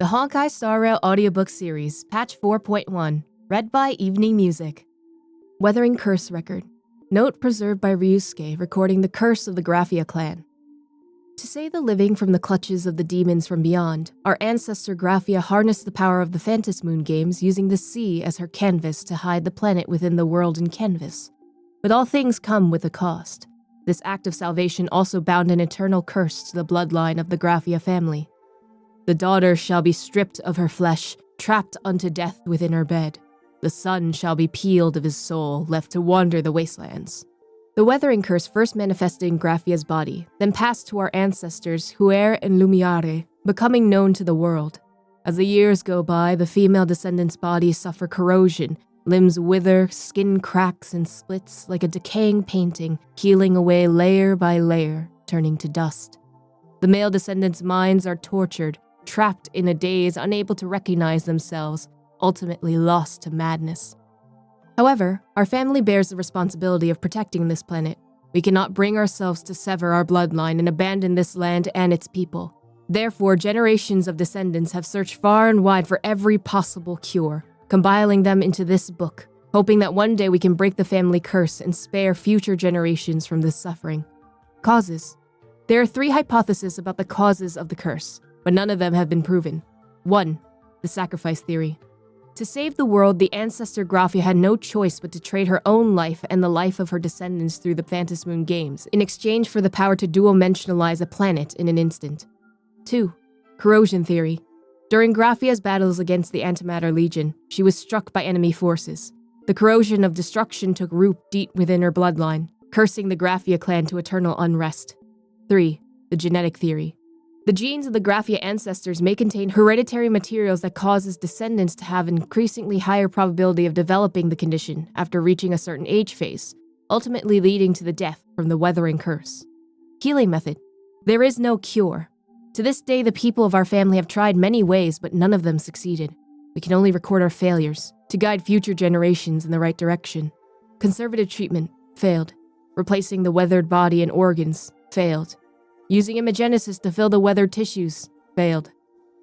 The Honkai Star Rail Audiobook Series, Patch 4.1, read by Evening Music. Weathering Curse Record. Note preserved by Ryusuke, recording the curse of the Graphia clan. To save the living from the clutches of the demons from beyond, our ancestor Graphia harnessed the power of the Phantasmoon games using the sea as her canvas to hide the planet within the world in canvas. But all things come with a cost. This act of salvation also bound an eternal curse to the bloodline of the Graphia family. The daughter shall be stripped of her flesh, trapped unto death within her bed. The son shall be peeled of his soul, left to wander the wastelands. The weathering curse first manifested in Graphia's body, then passed to our ancestors Huer and Lumiare, becoming known to the world. As the years go by, the female descendants' bodies suffer corrosion, limbs wither, skin cracks and splits like a decaying painting, peeling away layer by layer, turning to dust. The male descendants' minds are tortured, trapped in a daze, unable to recognize themselves, ultimately lost to madness. However, our family bears the responsibility of protecting this planet. We cannot bring ourselves to sever our bloodline and abandon this land and its people. Therefore, generations of descendants have searched far and wide for every possible cure, compiling them into this book, hoping that one day we can break the family curse and spare future generations from this suffering. Causes. There are 3 hypotheses about the causes of the curse, but none of them have been proven. 1. The sacrifice theory. To save the world, the ancestor Graphia had no choice but to trade her own life and the life of her descendants through the Phantasmoon games in exchange for the power to dual-dimensionalize a planet in an instant. 2. Corrosion theory. During Graphia's battles against the Antimatter Legion, she was struck by enemy forces. The corrosion of destruction took root deep within her bloodline, cursing the Graphia clan to eternal unrest. 3. The genetic theory. The genes of the Graphia ancestors may contain hereditary materials that causes descendants to have an increasingly higher probability of developing the condition after reaching a certain age phase, ultimately leading to the death from the weathering curse. Healing method. There is no cure. To this day, the people of our family have tried many ways, but none of them succeeded. We can only record our failures to guide future generations in the right direction. Conservative treatment. Failed. Replacing the weathered body and organs. Failed. Using Imagenesis to fill the weathered tissues. Failed.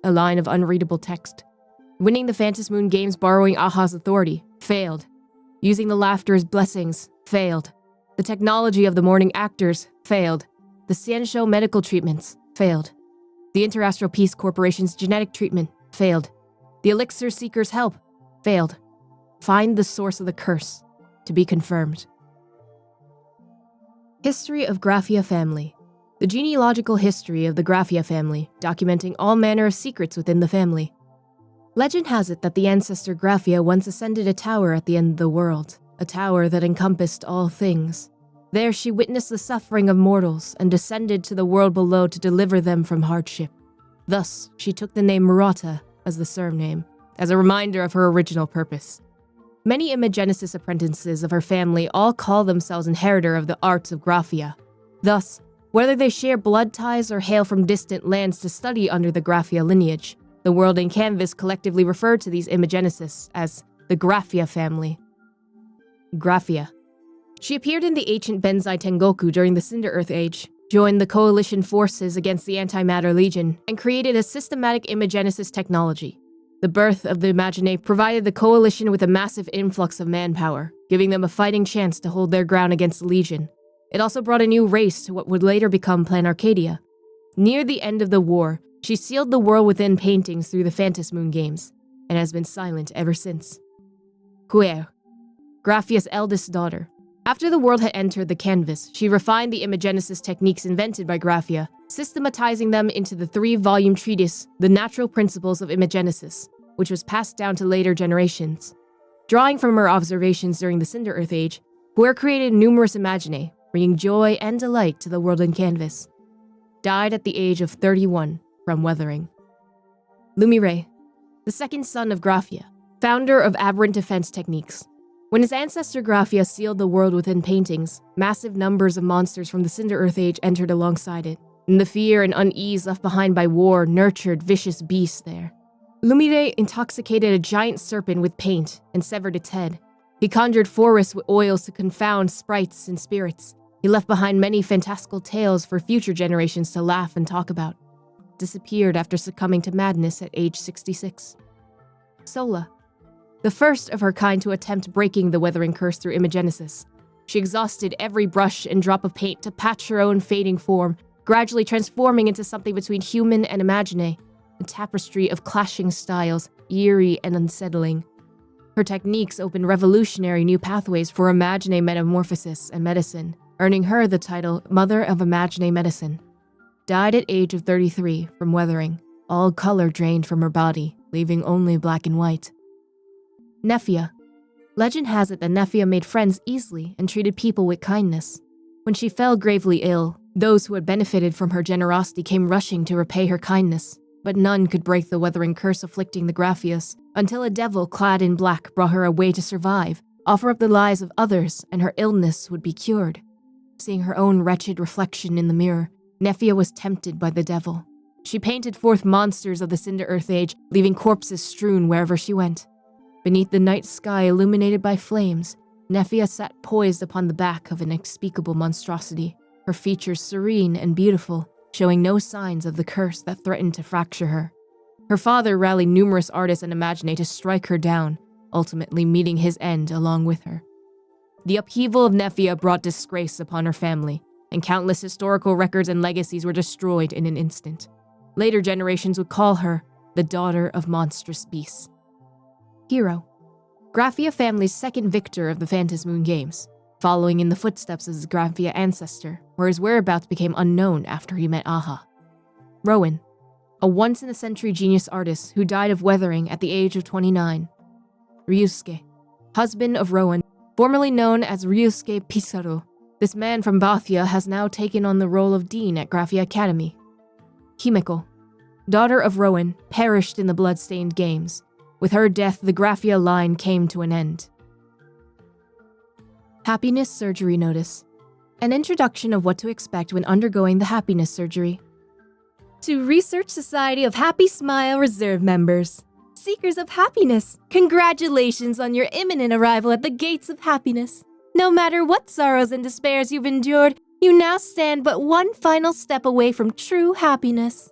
A line of unreadable text. Winning the Phantasmoon games borrowing Aha's authority. Failed. Using the laughter as blessings. Failed. The technology of the morning actors. Failed. The Xianshou medical treatments. Failed. The Interastral Peace Corporation's genetic treatment. Failed. The Elixir Seeker's help. Failed. Find the source of the curse. To be confirmed. History of Graphia family. The genealogical history of the Graphia family, documenting all manner of secrets within the family. Legend has it that the ancestor Graphia once ascended a tower at the end of the world, a tower that encompassed all things. There she witnessed the suffering of mortals and descended to the world below to deliver them from hardship. Thus, she took the name Murata as the surname, as a reminder of her original purpose. Many Imagenesis apprentices of her family all call themselves inheritor of the arts of Graphia. Thus, whether they share blood ties or hail from distant lands to study under the Graphia lineage, the world in canvas collectively referred to these Imagenesis as the Graphia family. Graphia. She appeared in the ancient Benzai Tengoku during the Cinder Earth Age, joined the coalition forces against the Antimatter Legion, and created a systematic Imagenesis technology. The birth of the Imagine provided the coalition with a massive influx of manpower, giving them a fighting chance to hold their ground against the Legion. It also brought a new race to what would later become Planarcadia. Near the end of the war, she sealed the world within paintings through the Phantasmoon games, and has been silent ever since. Huer. Graphia's eldest daughter. After the world had entered the canvas, she refined the Imagenesis techniques invented by Graphia, systematizing them into the 3-volume treatise, The Natural Principles of Imagenesis, which was passed down to later generations. Drawing from her observations during the Cinder Earth Age, Huer created numerous Imagine, bringing joy and delight to the world in canvas. Died at the age of 31 from weathering. Lumire, the second son of Graphia, founder of Aberrant Defense Techniques. When his ancestor Graphia sealed the world within paintings, massive numbers of monsters from the Cinder Earth Age entered alongside it, and the fear and unease left behind by war nurtured vicious beasts there. Lumire intoxicated a giant serpent with paint and severed its head. He conjured forests with oils to confound sprites and spirits. He left behind many fantastical tales for future generations to laugh and talk about. disappeared after succumbing to madness at age 66. Sola, the first of her kind to attempt breaking the weathering curse through Imagenesis. She exhausted every brush and drop of paint to patch her own fading form, gradually transforming into something between human and imagine, a tapestry of clashing styles, eerie and unsettling. Her techniques opened revolutionary new pathways for imagine metamorphosis and medicine, earning her the title Mother of Imagine Medicine. Died at age of 33 from weathering, all color drained from her body, leaving only black and white. Nephia. Legend has it that Nephia made friends easily and treated people with kindness. When she fell gravely ill, those who had benefited from her generosity came rushing to repay her kindness, but none could break the weathering curse afflicting the Graphias until a devil clad in black brought her a way to survive, offer up the lives of others, and her illness would be cured. Seeing her own wretched reflection in the mirror, Nephia was tempted by the devil. She painted forth monsters of the Cinder Earth Age, leaving corpses strewn wherever she went. Beneath the night sky illuminated by flames, Nephia sat poised upon the back of an unspeakable monstrosity, her features serene and beautiful, showing no signs of the curse that threatened to fracture her. Her father rallied numerous artists and imagine to strike her down, ultimately meeting his end along with her. The upheaval of Nephia brought disgrace upon her family, and countless historical records and legacies were destroyed in an instant. Later generations would call her the daughter of monstrous beasts. Hero. Graphia family's second victor of the Phantasmoon games, following in the footsteps of his Graphia ancestor, where his whereabouts became unknown after he met Aha. Rowan. A once-in-a-century genius artist who died of weathering at the age of 29. Ryusuke. Husband of Rowan, formerly known as Ryusuke Pizarro. This man from Bathia has now taken on the role of dean at Graphia Academy. Himeko. Daughter of Rowan, perished in the blood-stained games. With her death, the Graphia line came to an end. Happiness Surgery Notice. An introduction of what to expect when undergoing the happiness surgery. To Research Society of Happy Smile Reserve members. Seekers of happiness, congratulations on your imminent arrival at the gates of happiness. No matter what sorrows and despairs you've endured, you now stand but one final step away from true happiness.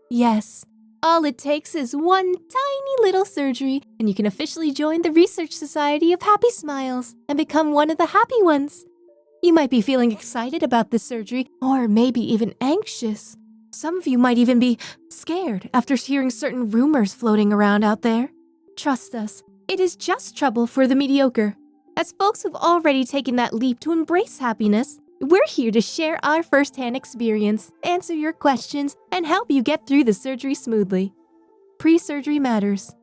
Yes. All it takes is one tiny little surgery, and you can officially join the Research Society of Happy Smiles and become one of the happy ones. You might be feeling excited about this surgery, or maybe even anxious. Some of you might even be scared after hearing certain rumors floating around out there. Trust us, it is just trouble for the mediocre. As folks who've already taken that leap to embrace happiness, we're here to share our first-hand experience, answer your questions, and help you get through the surgery smoothly. Pre-surgery matters.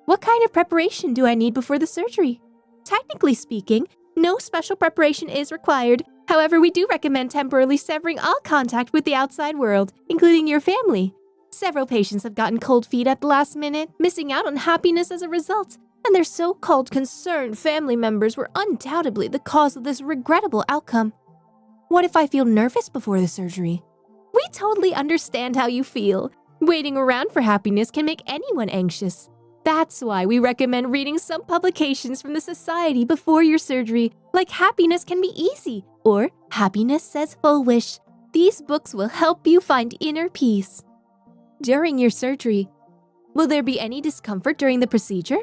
What kind of preparation do I need before the surgery? Technically speaking, no special preparation is required. However, we do recommend temporarily severing all contact with the outside world, including your family. Several patients have gotten cold feet at the last minute, missing out on happiness as a result, and their so-called concerned family members were undoubtedly the cause of this regrettable outcome. What if I feel nervous before the surgery? We totally understand how you feel. Waiting around for happiness can make anyone anxious. That's why we recommend reading some publications from the society before your surgery, like Happiness Can Be Easy or Happiness Says Full Wish. These books will help you find inner peace. During your surgery, will there be any discomfort during the procedure?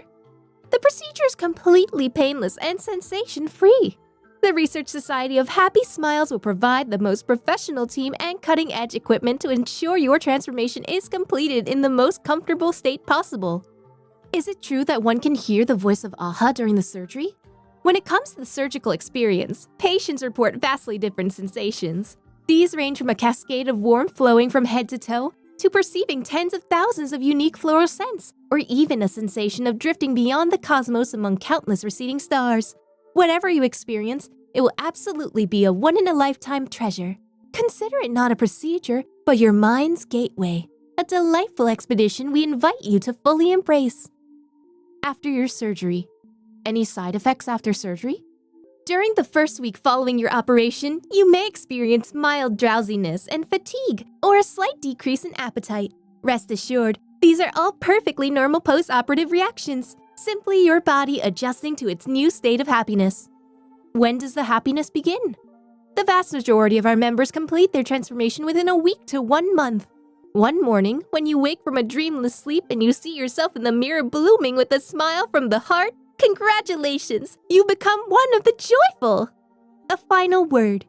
The procedure is completely painless and sensation-free. The Research Society of Happy Smiles will provide the most professional team and cutting-edge equipment to ensure your transformation is completed in the most comfortable state possible. Is it true that one can hear the voice of Aha during the surgery? When it comes to the surgical experience, patients report vastly different sensations. These range from a cascade of warmth flowing from head to toe, to perceiving tens of thousands of unique floral scents, or even a sensation of drifting beyond the cosmos among countless receding stars. Whatever you experience, it will absolutely be a one-in-a-lifetime treasure. Consider it not a procedure, but your mind's gateway. A delightful expedition we invite you to fully embrace. After your surgery. Any side effects after surgery? During the first week following your operation, you may experience mild drowsiness and fatigue, or a slight decrease in appetite. Rest assured, these are all perfectly normal post-operative reactions. Simply your body adjusting to its new state of happiness. When does the happiness begin? The vast majority of our members complete their transformation within a week to 1 month. One morning, when you wake from a dreamless sleep and you see yourself in the mirror blooming with a smile from the heart, congratulations! You become one of the joyful! A final word.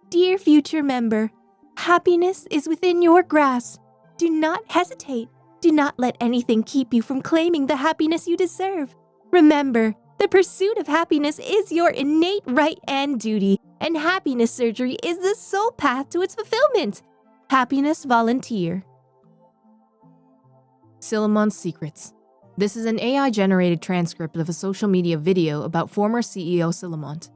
Dear future member, happiness is within your grasp. Do not hesitate. Do not let anything keep you from claiming the happiness you deserve. Remember, the pursuit of happiness is your innate right and duty, and happiness surgery is the sole path to its fulfillment. Happiness Volunteer. Silhoumont's Secrets. This is an AI-generated transcript of a social media video about former CEO Silhoumont.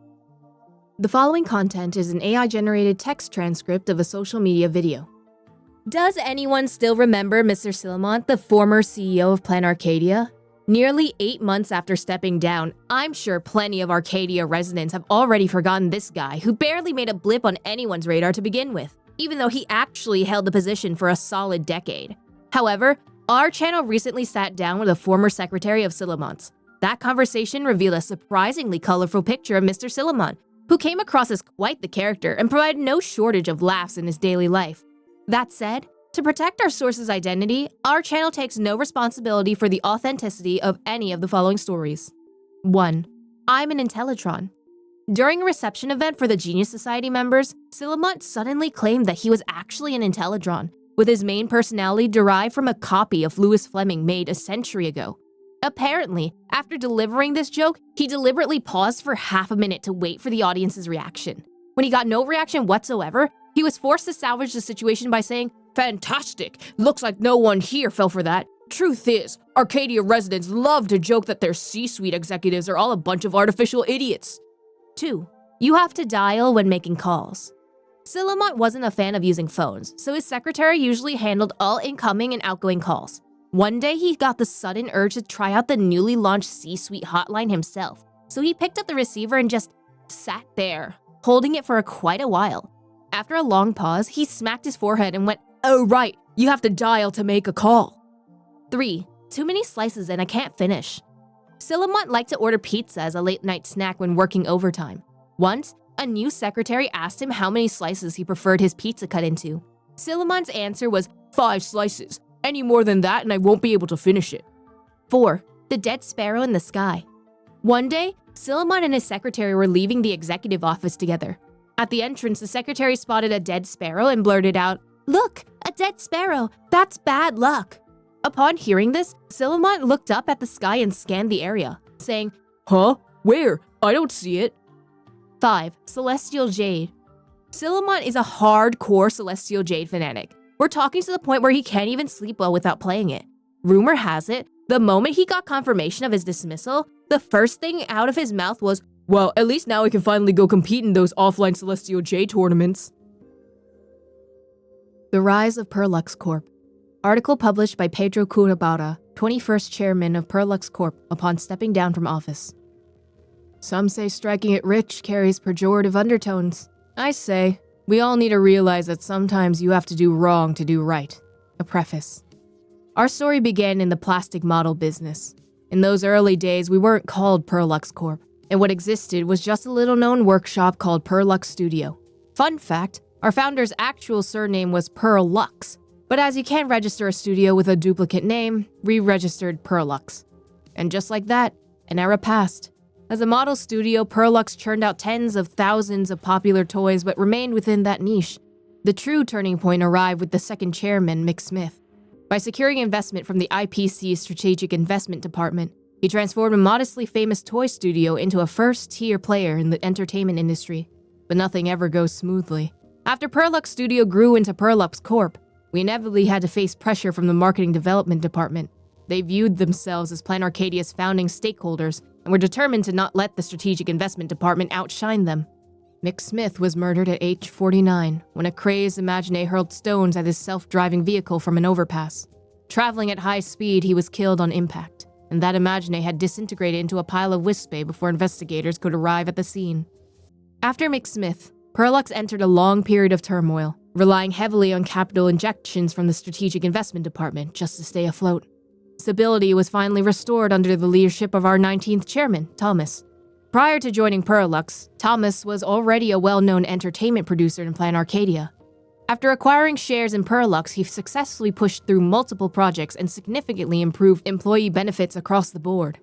The following content is an AI-generated text transcript of a social media video. Does anyone still remember Mr. Silhoumont, the former CEO of Planarcadia? Nearly 8 months after stepping down, I'm sure plenty of Arcadia residents have already forgotten this guy who barely made a blip on anyone's radar to begin with, even though he actually held the position for a solid decade. However, our channel recently sat down with a former secretary of Silhoumont's. That conversation revealed a surprisingly colorful picture of Mr. Silhoumont, who came across as quite the character and provided no shortage of laughs in his daily life. That said, to protect our source's identity, our channel takes no responsibility for the authenticity of any of the following stories. 1. I'm an Intellitron. During a reception event for the Genius Society members, Silhoumont suddenly claimed that he was actually an Intellitron, with his main personality derived from a copy of Louis Fleming made a century ago. Apparently, after delivering this joke, he deliberately paused for half a minute to wait for the audience's reaction. When he got no reaction whatsoever, he was forced to salvage the situation by saying, "Fantastic! Looks like no one here fell for that. Truth is, Arcadia residents love to joke that their C-suite executives are all a bunch of artificial idiots." 2. You have to dial when making calls. Silhoumont wasn't a fan of using phones, so his secretary usually handled all incoming and outgoing calls. One day, he got the sudden urge to try out the newly launched C-suite hotline himself, so he picked up the receiver and just sat there, holding it for quite a while. After a long pause, he smacked his forehead and went, "Oh right, you have to dial to make a call." 3. Too many slices and I can't finish. Silhoumont liked to order pizza as a late-night snack when working overtime. Once, a new secretary asked him how many slices he preferred his pizza cut into. Silhoumont's answer was 5 slices. Any more than that and I won't be able to finish it. 4. The dead sparrow in the sky. One day, Silhoumont and his secretary were leaving the executive office together. At the entrance, the secretary spotted a dead sparrow and blurted out, "Look, a dead sparrow. That's bad luck." Upon hearing this, Silhoumont looked up at the sky and scanned the area, saying, "Huh? Where? I don't see it." 5. Celestial Jade. Silhoumont is a hardcore Celestial Jade fanatic. We're talking to the point where he can't even sleep well without playing it. Rumor has it, the moment he got confirmation of his dismissal, the first thing out of his mouth was, "Well, at least now I can finally go compete in those offline Celestial Jade tournaments." The Rise of Pearluxe Corp. Article published by Pedro Curabara, 21st chairman of Pearluxe Corp upon stepping down from office. Some say striking it rich carries pejorative undertones. I say, we all need to realize that sometimes you have to do wrong to do right. A preface. Our story began in the plastic model business. In those early days, we weren't called Pearluxe Corp, and what existed was just a little-known workshop called Pearluxe Studio. Fun fact, our founder's actual surname was Pearluxe, but as you can't register a studio with a duplicate name, we registered Pearluxe. And just like that, an era passed. As a model studio, Pearluxe churned out tens of thousands of popular toys but remained within that niche. The true turning point arrived with the second chairman, Mick Smith. By securing investment from the IPC's Strategic Investment Department, he transformed a modestly famous toy studio into a first-tier player in the entertainment industry. But nothing ever goes smoothly. After Pearluxe Studio grew into Pearluxe Corp, we inevitably had to face pressure from the Marketing Development Department. They viewed themselves as Planarcadia's founding stakeholders and were determined to not let the Strategic Investment Department outshine them. Mick Smith was murdered at age 49 when a crazed Imagenesis hurled stones at his self-driving vehicle from an overpass. Traveling at high speed, he was killed on impact, and that Imagenesis had disintegrated into a pile of wispy before investigators could arrive at the scene. After Mick Smith, Pearluxe entered a long period of turmoil, relying heavily on capital injections from the Strategic Investment Department just to stay afloat. Stability was finally restored under the leadership of our 19th chairman, Thomas. Prior to joining Pearluxe, Thomas was already a well-known entertainment producer in Planarcadia. After acquiring shares in Pearluxe, he successfully pushed through multiple projects and significantly improved employee benefits across the board.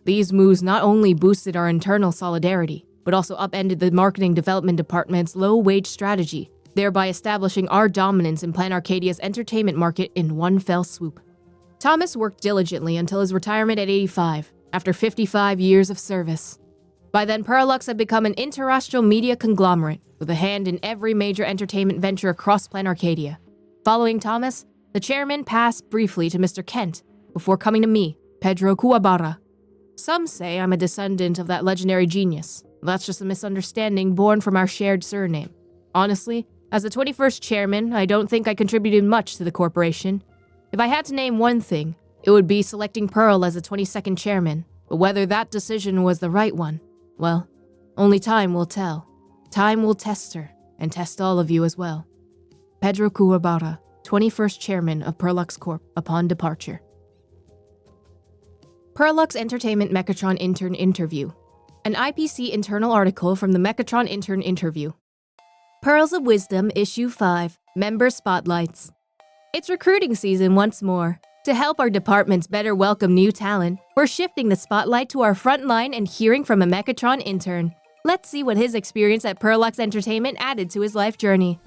These moves not only boosted our internal solidarity, but also upended the marketing development department's low-wage strategy, thereby establishing our dominance in Planarcadia's entertainment market in one fell swoop. Thomas worked diligently until his retirement at 85, after 55 years of service. By then, Pearluxe had become an interterrestrial media conglomerate, with a hand in every major entertainment venture across Planarcadia. Following Thomas, the chairman passed briefly to Mr. Kent, before coming to me, Pedro Kuwabara. Some say I'm a descendant of that legendary genius. That's just a misunderstanding born from our shared surname. Honestly, as the 21st chairman, I don't think I contributed much to the corporation. If I had to name one thing, it would be selecting Pearl as the 22nd chairman, but whether that decision was the right one, well, only time will tell. Time will test her, and test all of you as well. Pedro Kuwabara, 21st chairman of Pearluxe Corp upon departure. Pearluxe Entertainment Mechatron Intern Interview. An IPC internal article from the Mechatron Intern Interview. Pearls of Wisdom, Issue 5, Member Spotlights. It's recruiting season once more. To help our departments better welcome new talent, we're shifting the spotlight to our front line and hearing from a Mechatron intern. Let's see what his experience at Pearluxe Entertainment added to his life journey.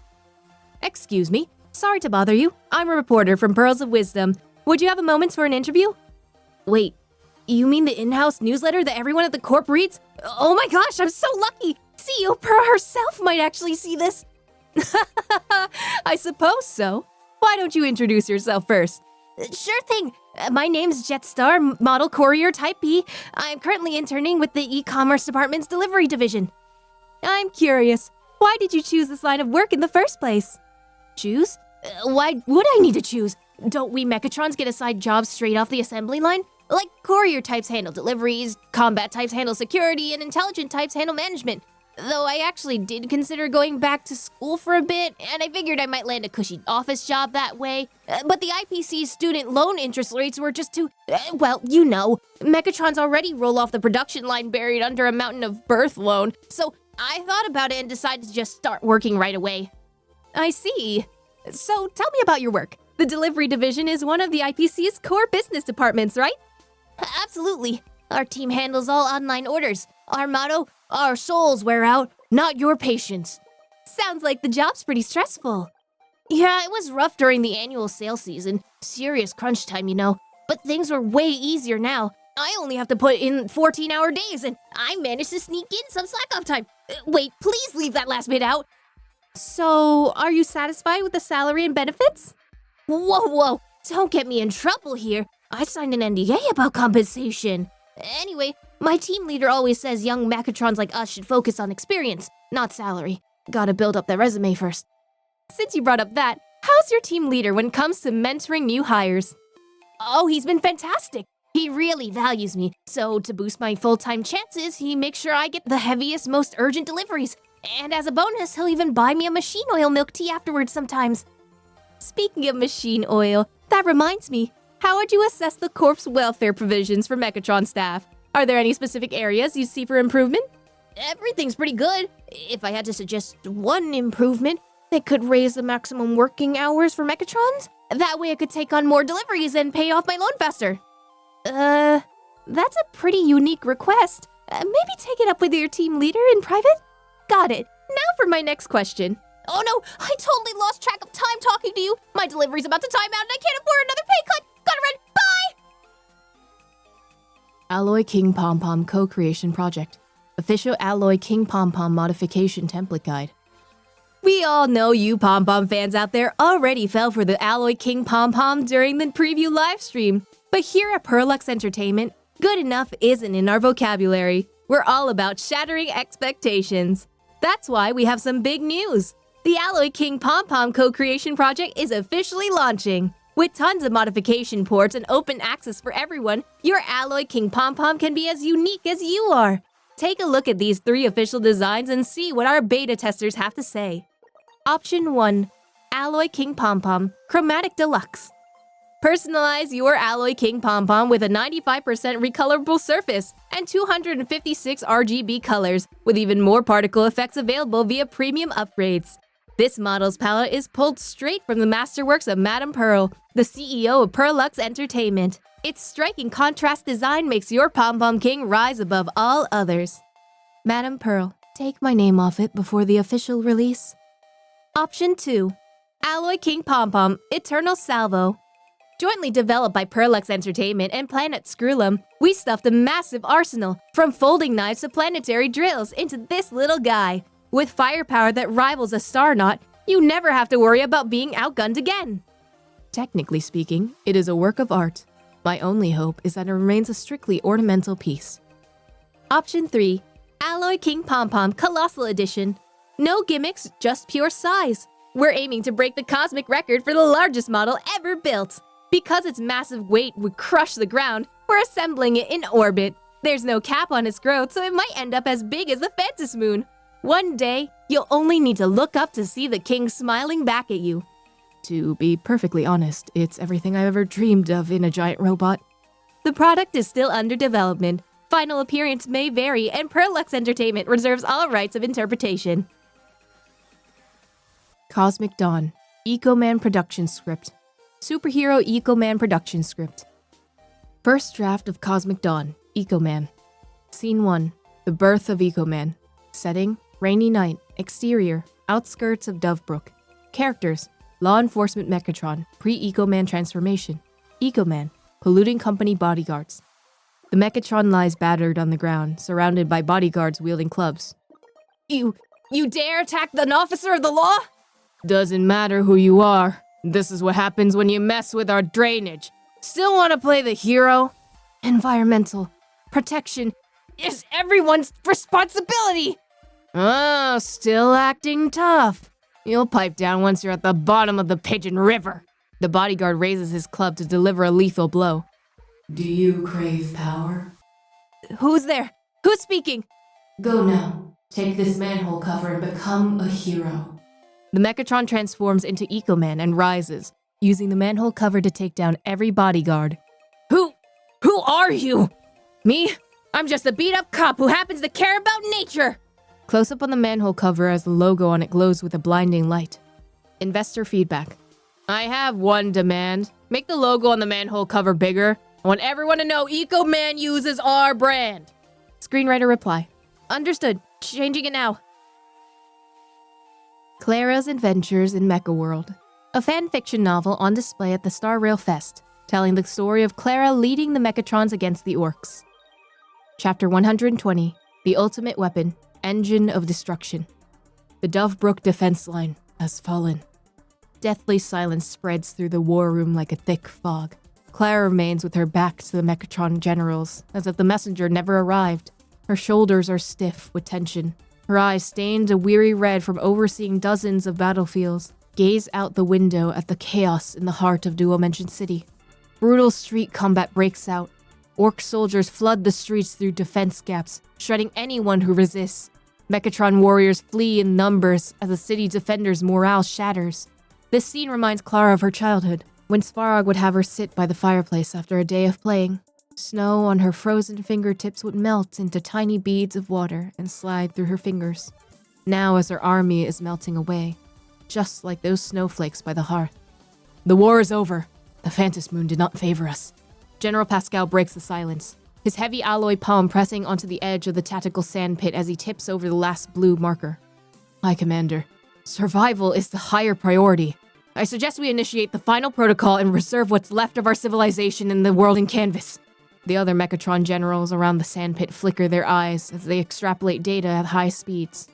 Excuse me, sorry to bother you. I'm a reporter from Pearls of Wisdom. Would you have a moment for an interview? Wait, you mean the in-house newsletter that everyone at the Corp reads? Oh my gosh, I'm so lucky! CEO Pearl herself might actually see this. I suppose so. Why don't you introduce yourself first? Sure thing. My name's Jetstar, Model Courier Type B. I'm currently interning with the e-commerce department's delivery division. I'm curious, why did you choose this line of work in the first place? Choose? Why would I need to choose? Don't we Mechatrons get assigned jobs straight off the assembly line? Like courier types handle deliveries, combat types handle security, and intelligent types handle management. Though I actually did consider going back to school for a bit, and I figured I might land a cushy office job that way. But the IPC's student loan interest rates were just too, well, you know. Mechatrons already roll off the production line buried under a mountain of birth loan, so I thought about it and decided to just start working right away. I see. So tell me about your work. The delivery division is one of the IPC's core business departments, right? Absolutely. Our team handles all online orders. Our motto, our souls wear out, not your patience. Sounds like the job's pretty stressful. Yeah, it was rough during the annual sales season. Serious crunch time, you know. But things are way easier now. I only have to put in 14-hour days, and I managed to sneak in some slack-off time. Wait, please leave that last bit out. So, are you satisfied with the salary and benefits? Whoa, don't get me in trouble here. I signed an NDA about compensation. Anyway, my team leader always says young Mechatrons like us should focus on experience, not salary. Gotta build up their resume first. Since you brought up that, how's your team leader when it comes to mentoring new hires? Oh, he's been fantastic. He really values me, so to boost my full-time chances, he makes sure I get the heaviest, most urgent deliveries. And as a bonus, he'll even buy me a machine oil milk tea afterwards sometimes. Speaking of machine oil, that reminds me, how would you assess the Corp's welfare provisions for Mechatron staff? Are there any specific areas you see for improvement? Everything's pretty good. If I had to suggest one improvement, they could raise the maximum working hours for Mechatrons. That way I could take on more deliveries and pay off my loan faster. That's a pretty unique request. Maybe take it up with your team leader in private? Got it. Now for my next question. Oh no, I totally lost track of time talking to you. My delivery's about to time out and I can't afford another pay cut. Gotta run, bye! Alloy King Pom-Pom Co-Creation Project. Official Alloy King Pom-Pom Modification Template Guide. We all know you Pom-Pom fans out there already fell for the Alloy King Pom-Pom during the preview livestream. But here at Pearluxe Entertainment, good enough isn't in our vocabulary. We're all about shattering expectations. That's why we have some big news. The Alloy King Pom-Pom Co-Creation Project is officially launching. With tons of modification ports and open access for everyone, your Alloy King Pom-Pom can be as unique as you are. Take a look at these 3 official designs and see what our beta testers have to say. Option 1. Alloy King Pom-Pom Chromatic Deluxe. Personalize your Alloy King Pom-Pom with a 95% recolorable surface and 256 RGB colors, with even more particle effects available via premium upgrades. This model's palette is pulled straight from the masterworks of Madame Pearl, the CEO of Pearluxe Entertainment. Its striking contrast design makes your Pom-Pom King rise above all others. Madame Pearl, take my name off it before the official release. Option 2. Alloy King Pom-Pom, Eternal Salvo. Jointly developed by Pearluxe Entertainment and Planet Screwlum, we stuffed a massive arsenal, from folding knives to planetary drills, into this little guy. With firepower that rivals a Star Knot, you never have to worry about being outgunned again. Technically speaking, it is a work of art. My only hope is that it remains a strictly ornamental piece. Option 3. Alloy King Pom-Pom Colossal Edition. No gimmicks, just pure size. We're aiming to break the cosmic record for the largest model ever built. Because its massive weight would crush the ground, we're assembling it in orbit. There's no cap on its growth, so it might end up as big as the Phantasmoon. One day, you'll only need to look up to see the king smiling back at you. To be perfectly honest, it's everything I've ever dreamed of in a giant robot. The product is still under development. Final appearance may vary, and Pearluxe Entertainment reserves all rights of interpretation. Cosmic Dawn, Eco-Man Production Script. Superhero Eco-Man Production Script. First draft of Cosmic Dawn, Eco-Man. Scene 1, the birth of Eco-Man. Setting, rainy night. Exterior, outskirts of Dovebrook. Characters, law enforcement Mechatron, pre-Eco-Man transformation. Eco-Man, polluting company bodyguards. The Mechatron lies battered on the ground, surrounded by bodyguards wielding clubs. You dare attack an officer of the law? Doesn't matter who you are. This is what happens when you mess with our drainage. Still want to play the hero? Environmental protection is everyone's responsibility. Oh, still acting tough. You'll pipe down once you're at the bottom of the Pigeon River. The bodyguard raises his club to deliver a lethal blow. Do you crave power? Who's there? Who's speaking? Go now. Take this manhole cover and become a hero. The Mechatron transforms into Eco-Man and rises, using the manhole cover to take down every bodyguard. Who are you? Me? I'm just a beat-up cop who happens to care about nature! Close up on the manhole cover as the logo on it glows with a blinding light. Investor feedback. I have one demand. Make the logo on the manhole cover bigger. I want everyone to know Eco-Man uses our brand. Screenwriter reply. Understood. Changing it now. Clara's Adventures in Mecha-World, a fan-fiction novel on display at the Star Rail Fest, telling the story of Clara leading the Mechatrons against the Orcs. Chapter 120, The Ultimate Weapon, Engine of Destruction. The Dovebrook defense line has fallen. Deathly silence spreads through the war room like a thick fog. Clara remains with her back to the Mechatron generals, as if the messenger never arrived. Her shoulders are stiff with tension. Her eyes, stained a weary red from overseeing dozens of battlefields, gaze out the window at the chaos in the heart of Duo-Mention City. Brutal street combat breaks out. Orc soldiers flood the streets through defense gaps, shredding anyone who resists. Mechatron warriors flee in numbers as the city defenders' morale shatters. This scene reminds Clara of her childhood, when Svarog would have her sit by the fireplace after a day of playing. Snow on her frozen fingertips would melt into tiny beads of water and slide through her fingers. Now as her army is melting away, just like those snowflakes by the hearth. The war is over. The Phantasmoon did not favor us. General Pascal breaks the silence, his heavy alloy palm pressing onto the edge of the tactical sandpit as he tips over the last blue marker. High Commander, survival is the higher priority. I suggest we initiate the final protocol and reserve what's left of our civilization in the world in canvas. The other Mechatron generals around the sandpit flicker their eyes as they extrapolate data at high speeds.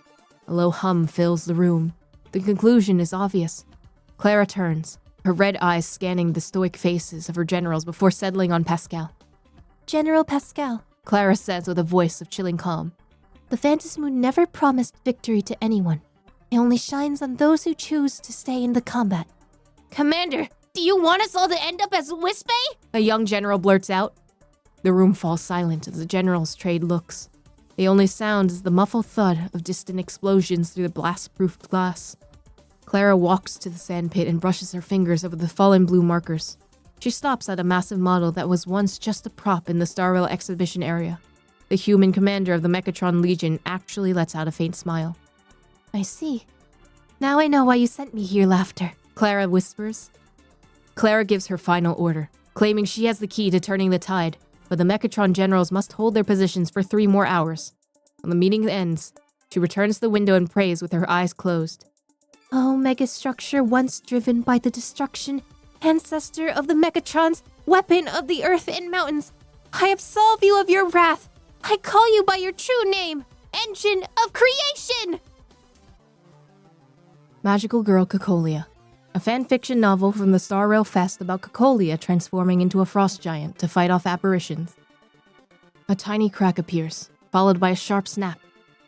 A low hum fills the room. The conclusion is obvious. Clara turns, her red eyes scanning the stoic faces of her generals before settling on Pascal. General Pascal, Clara says with a voice of chilling calm. The Phantasmoon never promised victory to anyone. It only shines on those who choose to stay in the combat. Commander, do you want us all to end up as Wispe? A young general blurts out. The room falls silent as the generals trade looks. The only sound is the muffled thud of distant explosions through the blast-proofed glass. Clara walks to the sandpit and brushes her fingers over the fallen blue markers. She stops at a massive model that was once just a prop in the Star Rail exhibition area. The human commander of the Mechatron Legion actually lets out a faint smile. I see. Now I know why you sent me here, Laughter, Clara whispers. Clara gives her final order, claiming she has the key to turning the tide, but the Mechatron generals must hold their positions for 3 more hours. When the meeting ends, she returns to the window and prays with her eyes closed. Oh, megastructure once driven by the destruction, ancestor of the Mechatrons, weapon of the earth and mountains, I absolve you of your wrath. I call you by your true name, engine of creation! Magical Girl Cocolia, a fanfiction novel from the Star Rail Fest about Cocolia transforming into a frost giant to fight off apparitions. A tiny crack appears, followed by a sharp snap.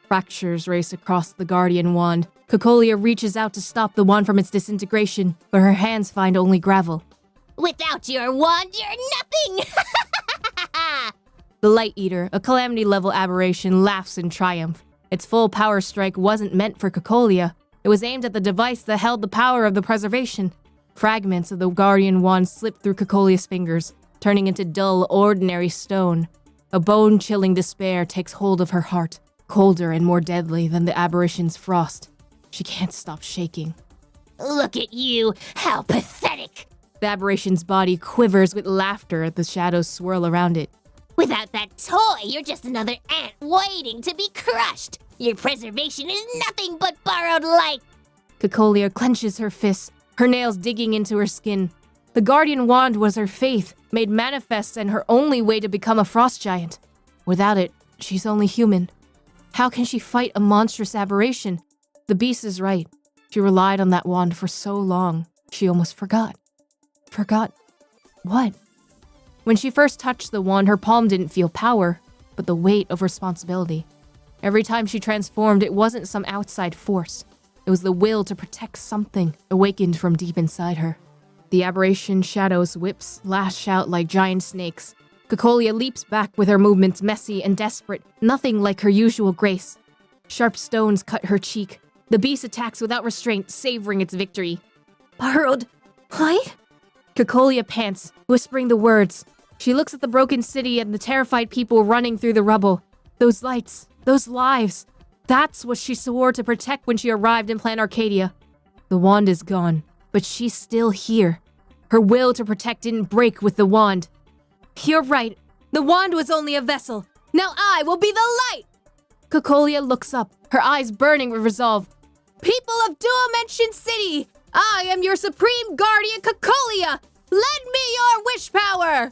Fractures race across the Guardian Wand. Cocolia reaches out to stop the wand from its disintegration, but her hands find only gravel. Without your wand, you're nothing! The Light Eater, a calamity-level aberration, laughs in triumph. Its full power strike wasn't meant for Cocolia. It was aimed at the device that held the power of the preservation. Fragments of the Guardian Wand slip through Cocolia's fingers, turning into dull, ordinary stone. A bone-chilling despair takes hold of her heart, colder and more deadly than the aberration's frost. She can't stop shaking. Look at you! How pathetic! The aberration's body quivers with laughter as the shadows swirl around it. Without that toy, you're just another ant waiting to be crushed! Your preservation is nothing but borrowed light! Cocolia clenches her fists, her nails digging into her skin. The Guardian Wand was her faith, made manifest and her only way to become a frost giant. Without it, she's only human. How can she fight a monstrous aberration? The beast is right. She relied on that wand for so long, she almost forgot. Forgot what? When she first touched the wand, her palm didn't feel power, but the weight of responsibility. Every time she transformed, it wasn't some outside force. It was the will to protect something awakened from deep inside her. The aberration shadows whips lash out like giant snakes. Cocolia leaps back with her movements messy and desperate, nothing like her usual grace. Sharp stones cut her cheek. The beast attacks without restraint, savoring its victory. Borrowed light? Cocolia pants, whispering the words. She looks at the broken city and the terrified people running through the rubble. Those lights, those lives. That's what she swore to protect when she arrived in Planarcadia. The wand is gone, but she's still here. Her will to protect didn't break with the wand. You're right. The wand was only a vessel. Now I will be the light! Cocolia looks up, her eyes burning with resolve. People of Dual-Dimension City! I am your supreme guardian, Cocolia! Lend me your wish power!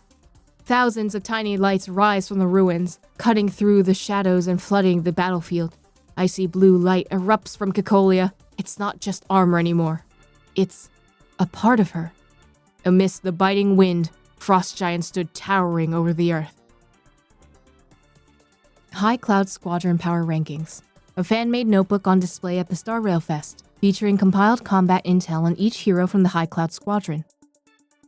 Thousands of tiny lights rise from the ruins, cutting through the shadows and flooding the battlefield. Icy blue light erupts from Cocolia. It's not just armor anymore. It's a part of her. Amidst the biting wind, Frost Giant stood towering over the earth. High Cloud Squadron Power Rankings. A fan-made notebook on display at the Star Rail Fest, featuring compiled combat intel on each hero from the High Cloud Squadron.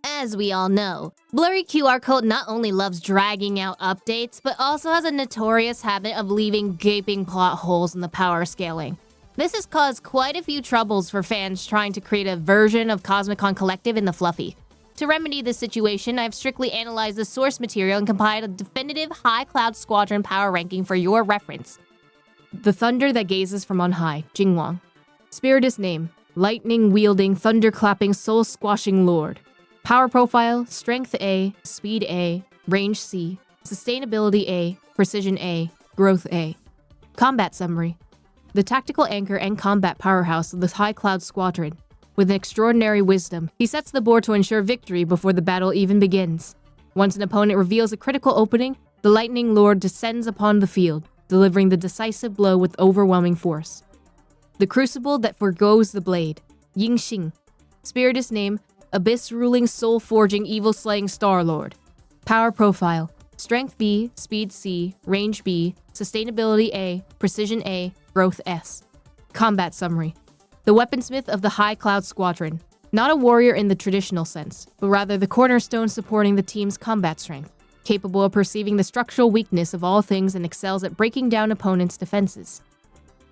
As we all know, Blurry QR Code not only loves dragging out updates, but also has a notorious habit of leaving gaping plot holes in the power scaling. This has caused quite a few troubles for fans trying to create a version of Cosmicon Collective in the Fluffy. To remedy this situation, I've strictly analyzed the source material and compiled a definitive High Cloud Squadron power ranking for your reference. The Thunder That Gazes From On High, Jingwang. Spiritus Name, Lightning-Wielding, Thunder-Clapping, Soul-Squashing Lord. Power Profile, Strength A, Speed A, Range C, Sustainability A, Precision A, Growth A. Combat Summary. The tactical anchor and combat powerhouse of the High Cloud Squadron. With an extraordinary wisdom, he sets the board to ensure victory before the battle even begins. Once an opponent reveals a critical opening, the Lightning Lord descends upon the field, delivering the decisive blow with overwhelming force. The Crucible That Forgoes the Blade, Yingxing. Spiritus Name, Abyss-Ruling, Soul-Forging, Evil-Slaying Star-Lord. Power Profile, Strength B, Speed C, Range B, Sustainability A, Precision A, Growth S. Combat Summary. The weaponsmith of the High Cloud Squadron. Not a warrior in the traditional sense, but rather the cornerstone supporting the team's combat strength. Capable of perceiving the structural weakness of all things and excels at breaking down opponents' defenses.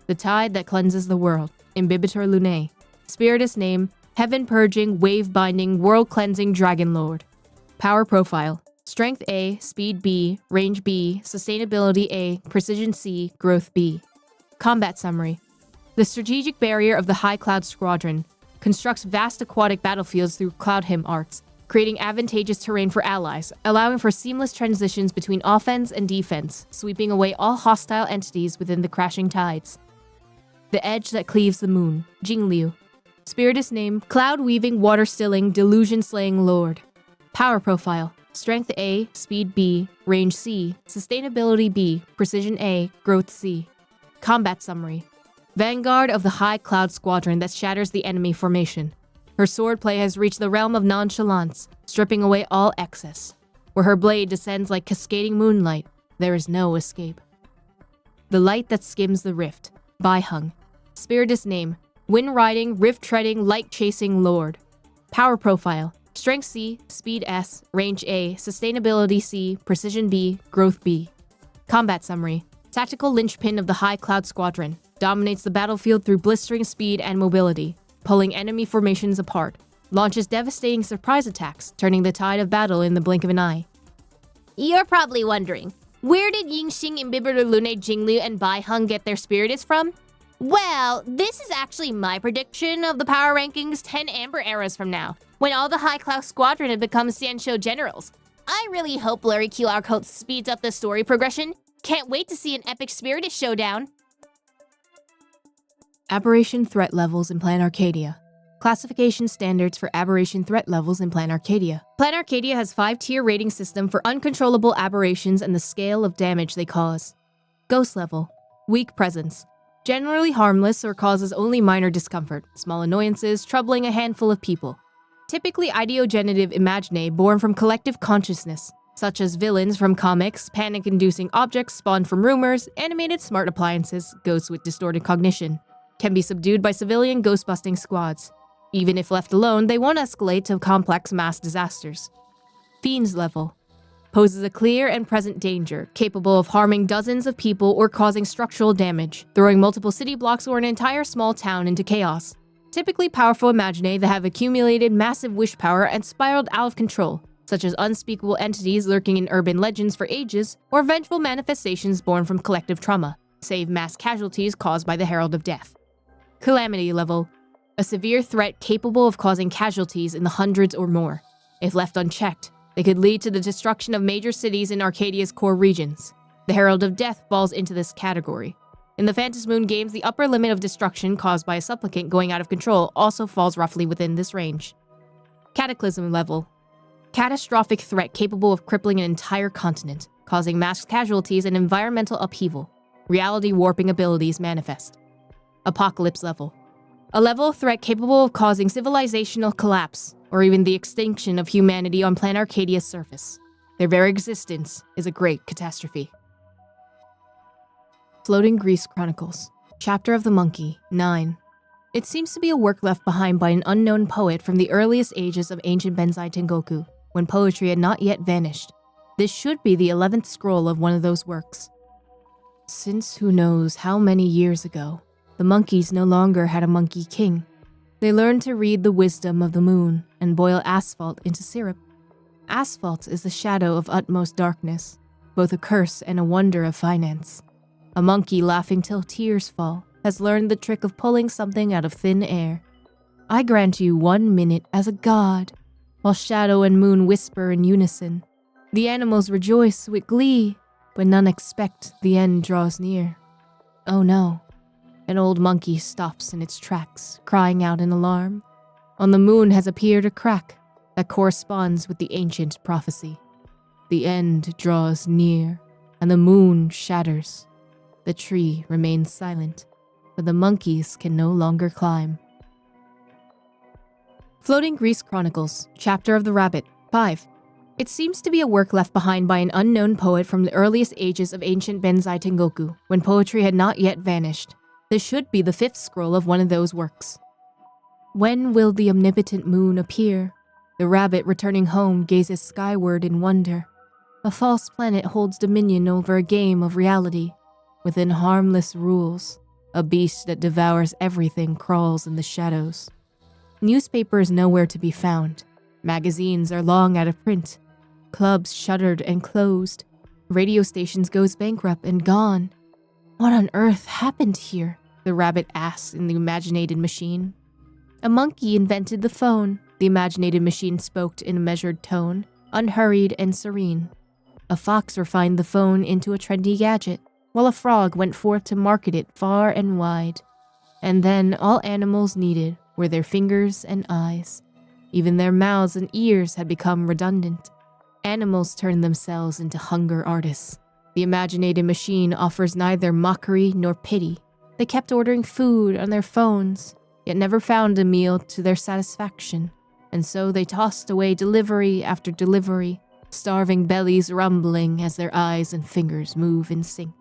The Tide That Cleanses the World, Imbibitor Lunae. Spiritus Name, Heaven-Purging, Wave-Binding, World-Cleansing Dragon Lord. Power Profile, Strength A, Speed B, Range B, Sustainability A, Precision C, Growth B. Combat Summary. The strategic barrier of the High Cloud Squadron constructs vast aquatic battlefields through Cloudhim arts, creating advantageous terrain for allies, allowing for seamless transitions between offense and defense, sweeping away all hostile entities within the crashing tides. The edge that cleaves the moon, Jingliu. Spiritus name, cloud-weaving, water-stilling, delusion-slaying lord. Power profile, strength A, speed B, range C, sustainability B, precision A, growth C. Combat summary. Vanguard of the High Cloud Squadron that shatters the enemy formation. Her swordplay has reached the realm of nonchalance, stripping away all excess. Where her blade descends like cascading moonlight, there is no escape. The light that skims the rift, Baihung. Spiritus name, wind-riding, rift-treading, light-chasing lord. Power profile, strength C, speed S, range A, sustainability C, precision B, growth B. Combat summary. Tactical linchpin of the High Cloud Squadron. Dominates the battlefield through blistering speed and mobility, pulling enemy formations apart. Launches devastating surprise attacks, turning the tide of battle in the blink of an eye. You're probably wondering, where did Yingxing, Imbiber Lune, Jingliu, and Baihung get their Spiritus from? Well, this is actually my prediction of the power rankings 10 Amber eras from now, when all the High Cloud Squadron have become Xianshou generals. I really hope Blurry QR Code speeds up the story progression. Can't wait to see an epic Spiritus showdown. Aberration threat levels in Planarcadia. Classification standards for aberration threat levels in Planarcadia. Planarcadia has 5-tier rating system for uncontrollable aberrations and the scale of damage they cause. Ghost level. Weak presence. Generally harmless or causes only minor discomfort, small annoyances, troubling a handful of people. Typically ideogenative imaginae born from collective consciousness, such as villains from comics, panic-inducing objects spawned from rumors, animated smart appliances, ghosts with distorted cognition. Can be subdued by civilian ghost-busting squads. Even if left alone, they won't escalate to complex mass disasters. Fiends level. Poses a clear and present danger, capable of harming dozens of people or causing structural damage, throwing multiple city blocks or an entire small town into chaos. Typically powerful imaginae that have accumulated massive wish power and spiraled out of control, such as unspeakable entities lurking in urban legends for ages, or vengeful manifestations born from collective trauma, save mass casualties caused by the Herald of Death. Calamity level. A severe threat capable of causing casualties in the hundreds or more. If left unchecked, they could lead to the destruction of major cities in Arcadia's core regions. The Herald of Death falls into this category. In the Phantasmoon games, the upper limit of destruction caused by a supplicant going out of control also falls roughly within this range. Cataclysm level. Catastrophic threat capable of crippling an entire continent, causing mass casualties and environmental upheaval. Reality warping abilities manifest. Apocalypse level. A level of threat capable of causing civilizational collapse, or even the extinction of humanity on Planarcadia's surface. Their very existence is a great catastrophe. Floating Grease Chronicles. Chapter of the Monkey, 9. It seems to be a work left behind by an unknown poet from the earliest ages of ancient Benzai Tengoku, when poetry had not yet vanished. This should be the 11th scroll of one of those works. Since who knows how many years ago, the monkeys no longer had a monkey king. They learned to read the wisdom of the moon and boil asphalt into syrup. Asphalt is the shadow of utmost darkness, both a curse and a wonder of finance. A monkey laughing till tears fall has learned the trick of pulling something out of thin air. I grant you 1 minute as a god, while shadow and moon whisper in unison. The animals rejoice with glee, but none expect the end draws near. Oh no. An old monkey stops in its tracks, crying out in alarm. On the moon has appeared a crack that corresponds with the ancient prophecy. The end draws near, and the moon shatters. The tree remains silent, but the monkeys can no longer climb. Floating Grease Chronicles, Chapter of the Rabbit, 5. It seems to be a work left behind by an unknown poet from the earliest ages of ancient Benzai Tengoku, when poetry had not yet vanished. This should be the 5th scroll of one of those works. When will the omnipotent moon appear? The rabbit returning home gazes skyward in wonder. A false planet holds dominion over a game of reality. Within harmless rules, a beast that devours everything crawls in the shadows. Newspaper is nowhere to be found. Magazines are long out of print. Clubs shuttered and closed. Radio stations goes bankrupt and gone. What on earth happened here? the rabbit asked in the Imaginated machine. A monkey invented the phone, the Imaginated machine spoke in a measured tone, unhurried and serene. A fox refined the phone into a trendy gadget, while a frog went forth to market it far and wide. And then all animals needed were their fingers and eyes. Even their mouths and ears had become redundant. Animals turned themselves into hunger artists. The Imaginated machine offers neither mockery nor pity. They kept ordering food on their phones, yet never found a meal to their satisfaction. And so they tossed away delivery after delivery, starving bellies rumbling as their eyes and fingers move in sync.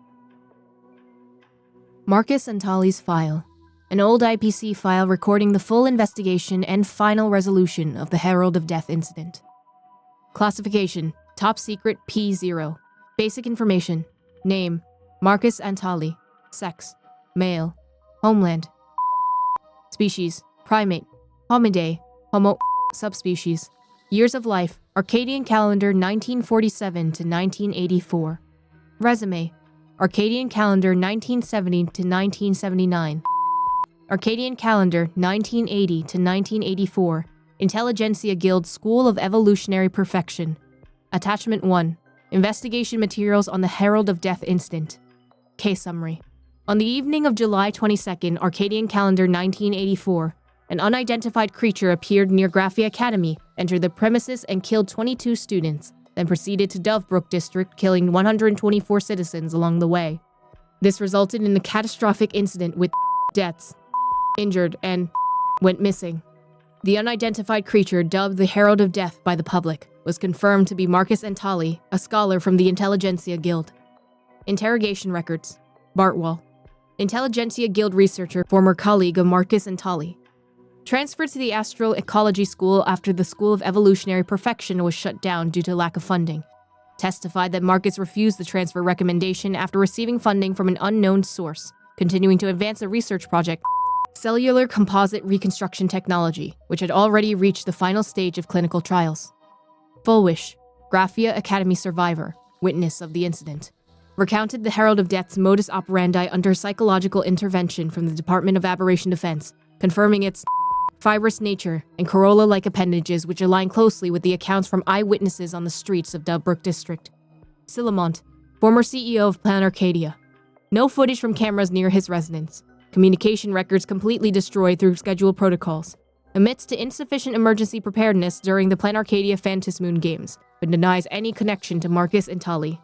Marcus Antali's file, an old IPC file recording the full investigation and final resolution of the Herald of Death incident. Classification, Top Secret P0. Basic information, name, Marcus Antali, sex, male, homeland, species, primate, homidae, homo, subspecies, years of life, Arcadian calendar 1947 to 1984, resume, Arcadian calendar 1970 to 1979, Arcadian calendar 1980 to 1984, Intelligentsia Guild School of Evolutionary Perfection, Attachment 1, Investigation Materials on the Herald of Death Incident. Case Summary. On the evening of July 22nd, Arcadian calendar 1984, an unidentified creature appeared near Graphia Academy, entered the premises and killed 22 students, then proceeded to Dovebrook District, killing 124 citizens along the way. This resulted in a catastrophic incident with deaths, injured, and went missing. The unidentified creature, dubbed the Herald of Death by the public, was confirmed to be Marcus Antali, a scholar from the Intelligentsia Guild. Interrogation records. Bartwall. Intelligentsia Guild researcher, former colleague of Marcus Antali. Transferred to the Astral Ecology School after the School of Evolutionary Perfection was shut down due to lack of funding. Testified that Marcus refused the transfer recommendation after receiving funding from an unknown source, continuing to advance a research project, Cellular Composite Reconstruction Technology, which had already reached the final stage of clinical trials. Fulwish, Graphia Academy survivor, witness of the incident, recounted the Herald of Death's modus operandi under psychological intervention from the Department of Aberration Defense, confirming its fibrous nature and corolla-like appendages which align closely with the accounts from eyewitnesses on the streets of Dovebrook District. Silhoumont, former CEO of Planarcadia. No footage from cameras near his residence. Communication records completely destroyed through scheduled protocols. Admits to insufficient emergency preparedness during the Planarcadia Phantasmoon games, but denies any connection to Marcus Antali.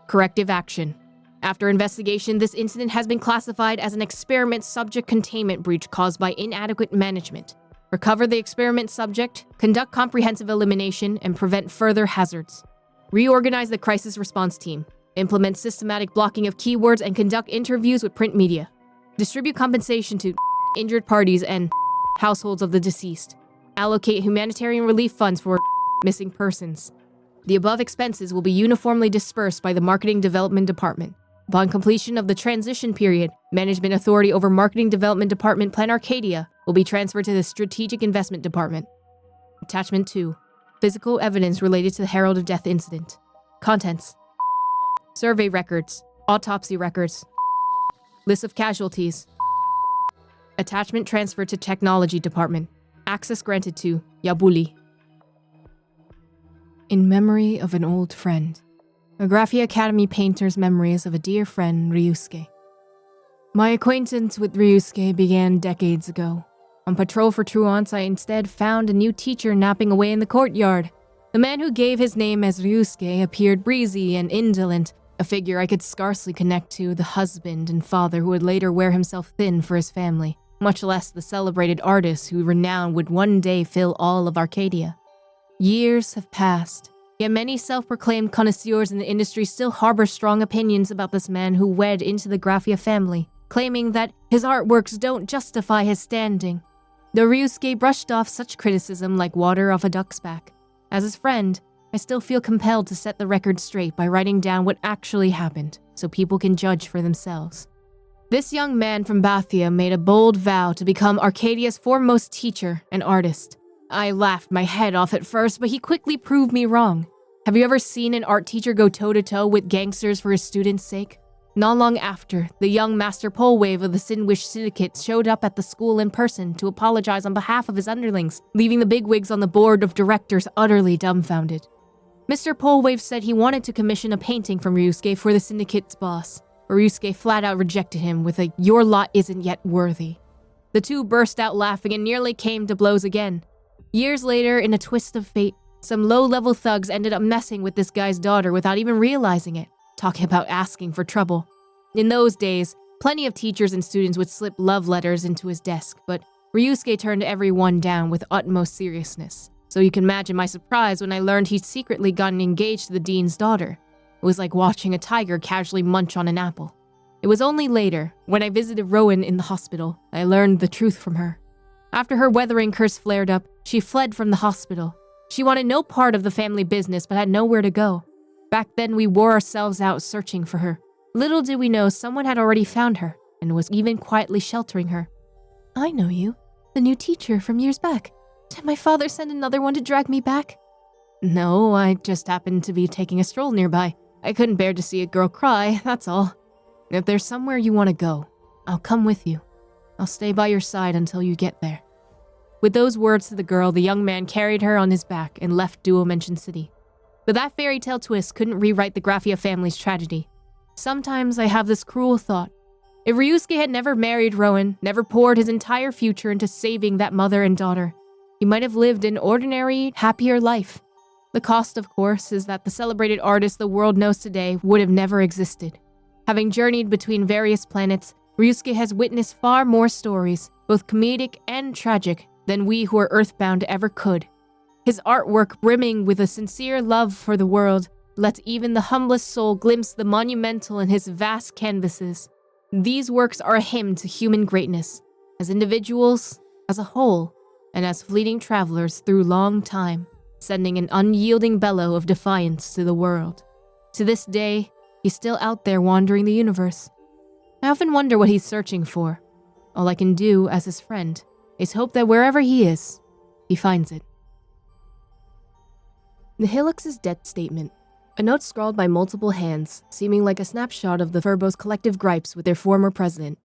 Corrective action. After investigation, this incident has been classified as an experiment subject containment breach caused by inadequate management. Recover the experiment subject, conduct comprehensive elimination, and prevent further hazards. Reorganize the crisis response team. Implement systematic blocking of keywords and conduct interviews with print media. Distribute compensation to injured parties and households of the deceased. Allocate humanitarian relief funds for missing persons. The above expenses will be uniformly dispersed by the Marketing Development Department. Upon completion of the transition period, management authority over Marketing Development Department Planarcadia will be transferred to the Strategic Investment Department. Attachment 2. Physical evidence related to the Herald of Death incident. Contents. Survey records. Autopsy records. List of casualties. Attachment transferred to Technology Department. Access granted to Yabuli. In memory of an old friend. A Graphia Academy painter's memories of a dear friend, Ryusuke. My acquaintance with Ryusuke began decades ago. On patrol for truants, I instead found a new teacher napping away in the courtyard. The man who gave his name as Ryusuke appeared breezy and indolent, a figure I could scarcely connect to, the husband and father who would later wear himself thin for his family, much less the celebrated artist whose renown would one day fill all of Arcadia. Years have passed, yet many self-proclaimed connoisseurs in the industry still harbor strong opinions about this man who wed into the Graphia family, claiming that his artworks don't justify his standing. Though Ryusuke brushed off such criticism like water off a duck's back, as his friend, I still feel compelled to set the record straight by writing down what actually happened, so people can judge for themselves. This young man from Bathia made a bold vow to become Arcadia's foremost teacher and artist. I laughed my head off at first, but he quickly proved me wrong. Have you ever seen an art teacher go toe-to-toe with gangsters for his students' sake? Not long after, the young Master Polwave of the Sinwish Syndicate showed up at the school in person to apologize on behalf of his underlings, leaving the bigwigs on the board of directors utterly dumbfounded. Mr. Polwave said he wanted to commission a painting from Ryusuke for the Syndicate's boss, but Ryusuke flat out rejected him with a "your lot isn't yet worthy." The two burst out laughing and nearly came to blows again. Years later, in a twist of fate, some low-level thugs ended up messing with this guy's daughter without even realizing it, talking about asking for trouble. In those days, plenty of teachers and students would slip love letters into his desk, but Ryusuke turned every one down with utmost seriousness. So you can imagine my surprise when I learned he'd secretly gotten engaged to the dean's daughter. It was like watching a tiger casually munch on an apple. It was only later, when I visited Rowan in the hospital, I learned the truth from her. After her weathering curse flared up, she fled from the hospital. She wanted no part of the family business but had nowhere to go. Back then we wore ourselves out searching for her. Little did we know someone had already found her and was even quietly sheltering her. "I know you, the new teacher from years back. Did my father send another one to drag me back?" "No, I just happened to be taking a stroll nearby. I couldn't bear to see a girl cry, that's all. If there's somewhere you want to go, I'll come with you. I'll stay by your side until you get there." With those words to the girl, the young man carried her on his back and left Duo Mention City. But that fairy tale twist couldn't rewrite the Graphia family's tragedy. Sometimes I have this cruel thought. If Ryusuke had never married Rowan, never poured his entire future into saving that mother and daughter, he might have lived an ordinary, happier life. The cost, of course, is that the celebrated artist the world knows today would have never existed. Having journeyed between various planets, Ryusuke has witnessed far more stories, both comedic and tragic, than we who are earthbound ever could. His artwork, brimming with a sincere love for the world, lets even the humblest soul glimpse the monumental in his vast canvases. These works are a hymn to human greatness, as individuals, as a whole, and as fleeting travelers through long time, sending an unyielding bellow of defiance to the world. To this day, he's still out there wandering the universe. I often wonder what he's searching for. All I can do, as his friend, is hope that wherever he is, he finds it. Nihilux's death statement. A note scrawled by multiple hands, seeming like a snapshot of the Furbo's collective gripes with their former president.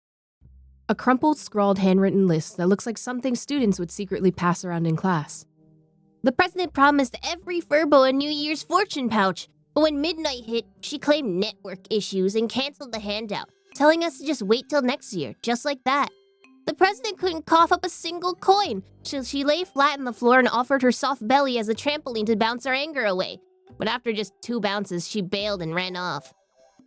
A crumpled, scrawled handwritten list that looks like something students would secretly pass around in class. The president promised every Furbo a New Year's fortune pouch, but when midnight hit, she claimed network issues and canceled the handout, telling us to just wait till next year, just like that. The president couldn't cough up a single coin, so she lay flat on the floor and offered her soft belly as a trampoline to bounce our anger away. But after just 2 bounces, she bailed and ran off.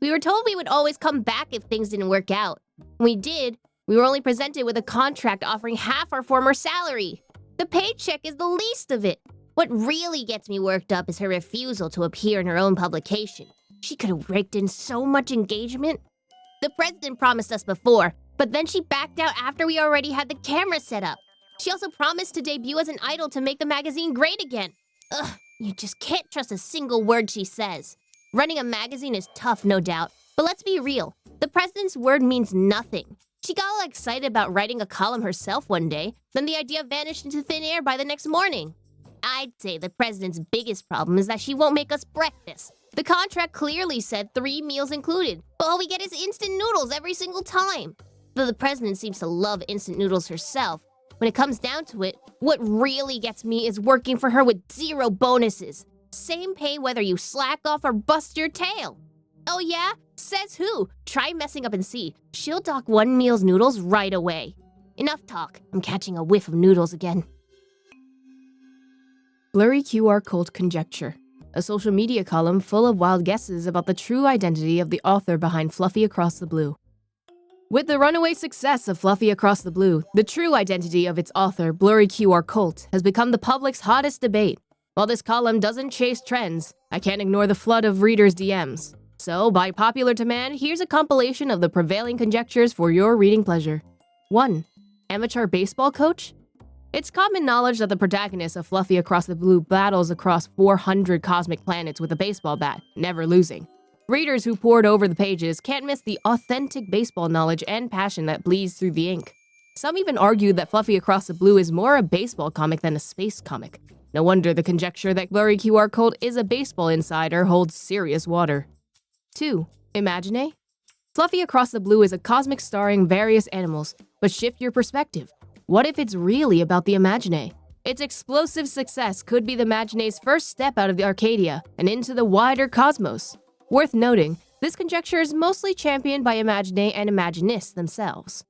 We were told we would always come back if things didn't work out. When we did, we were only presented with a contract offering half our former salary. The paycheck is the least of it. What really gets me worked up is her refusal to appear in her own publication. She could have raked in so much engagement. The president promised us before, but then she backed out after we already had the camera set up. She also promised to debut as an idol to make the magazine great again. Ugh, you just can't trust a single word she says. Running a magazine is tough, no doubt, but let's be real. The president's word means nothing. She got all excited about writing a column herself one day, then the idea vanished into thin air by the next morning. I'd say the president's biggest problem is that she won't make us breakfast. The contract clearly said 3 meals included, but all we get is instant noodles every single time. Though the president seems to love instant noodles herself, when it comes down to it, what really gets me is working for her with 0 bonuses. Same pay whether you slack off or bust your tail. Oh yeah? Says who? Try messing up and see. She'll dock 1 meal's noodles right away. Enough talk. I'm catching a whiff of noodles again. Blurry QR Colt Conjecture. A social media column full of wild guesses about the true identity of the author behind Fluffy Across the Blue. With the runaway success of Fluffy Across the Blue, the true identity of its author, Blurry QR Colt, has become the public's hottest debate. While this column doesn't chase trends, I can't ignore the flood of readers' DMs. So, by popular demand, here's a compilation of the prevailing conjectures for your reading pleasure. 1. Amateur baseball coach? It's common knowledge that the protagonist of Fluffy Across the Blue battles across 400 cosmic planets with a baseball bat, never losing. Readers who pored over the pages can't miss the authentic baseball knowledge and passion that bleeds through the ink. Some even argue that Fluffy Across the Blue is more a baseball comic than a space comic. No wonder the conjecture that Blurry QR Colt is a baseball insider holds serious water. 2. Imagine? Fluffy Across the Blue is a cosmic starring various animals, but shift your perspective. What if it's really about the Imagine? Its explosive success could be the Imagine's first step out of the Arcadia and into the wider cosmos. Worth noting, this conjecture is mostly championed by Imagine and Imagenists themselves.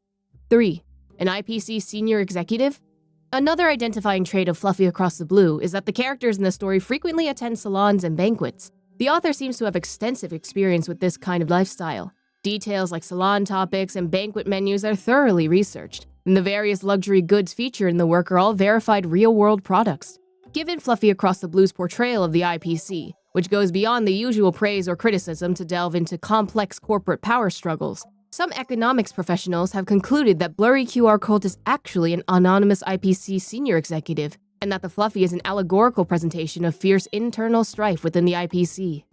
3. An IPC senior executive? Another identifying trait of Fluffy Across the Blue is that the characters in the story frequently attend salons and banquets. The author seems to have extensive experience with this kind of lifestyle. Details like salon topics and banquet menus are thoroughly researched, and the various luxury goods featured in the work are all verified real-world products. Given Fluffy Across the Blue's portrayal of the IPC, which goes beyond the usual praise or criticism to delve into complex corporate power struggles, some economics professionals have concluded that Blurry QR Colt is actually an anonymous IPC senior executive, and that the Fluffy is an allegorical presentation of fierce internal strife within the IPC.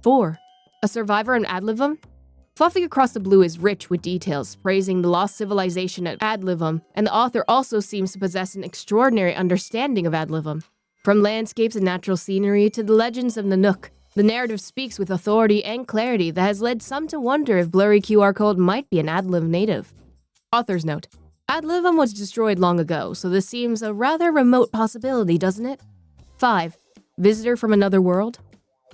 4. A survivor in Adlivum? Fluffy Across the Blue is rich with details praising the lost civilization at Adlivum, and the author also seems to possess an extraordinary understanding of Adlivum. From landscapes and natural scenery to the legends of the Nook, the narrative speaks with authority and clarity that has led some to wonder if Blurry QR Colt might be an Adliv native. Author's note: Adlivum was destroyed long ago, so this seems a rather remote possibility, doesn't it? 5. Visitor from Another World?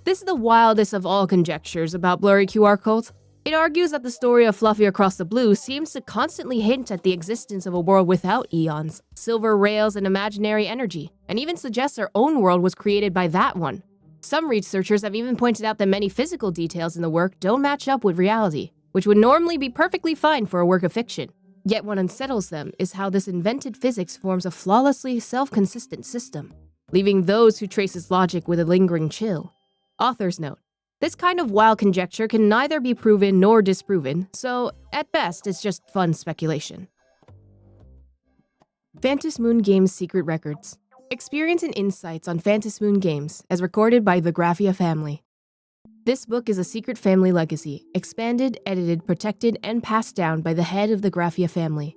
This is the wildest of all conjectures about Blurry QR Colt. It argues that the story of Fluffy Across the Blue seems to constantly hint at the existence of a world without eons, silver rails, and imaginary energy, and even suggests our own world was created by that one. Some researchers have even pointed out that many physical details in the work don't match up with reality, which would normally be perfectly fine for a work of fiction. Yet what unsettles them is how this invented physics forms a flawlessly self-consistent system, leaving those who trace its logic with a lingering chill. Author's note: this kind of wild conjecture can neither be proven nor disproven, so at best it's just fun speculation. Phantasmoon Games Secret Records. Experience and insights on Phantasmoon games as recorded by the Graphia family. This book is a secret family legacy, expanded, edited, protected, and passed down by the head of the Graphia family.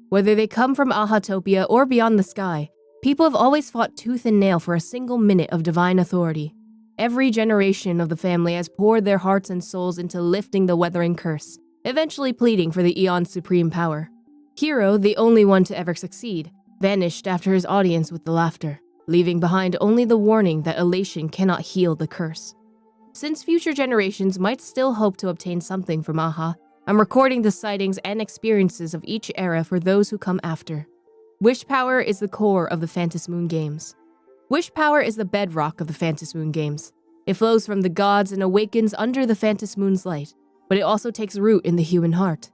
Whether they come from Ahatopia or beyond the sky, people have always fought tooth and nail for a single minute of divine authority. Every generation of the family has poured their hearts and souls into lifting the weathering curse, eventually pleading for the Eon's supreme power. Hero, the only one to ever succeed, vanished after his audience with the laughter, leaving behind only the warning that elation cannot heal the curse. Since future generations might still hope to obtain something from Aha, I'm recording the sightings and experiences of each era for those who come after. Wish power is the core of the Phantasmoon games. Wish power is the bedrock of the Phantasmoon games. It flows from the gods and awakens under the Phantasmoon's light, but it also takes root in the human heart.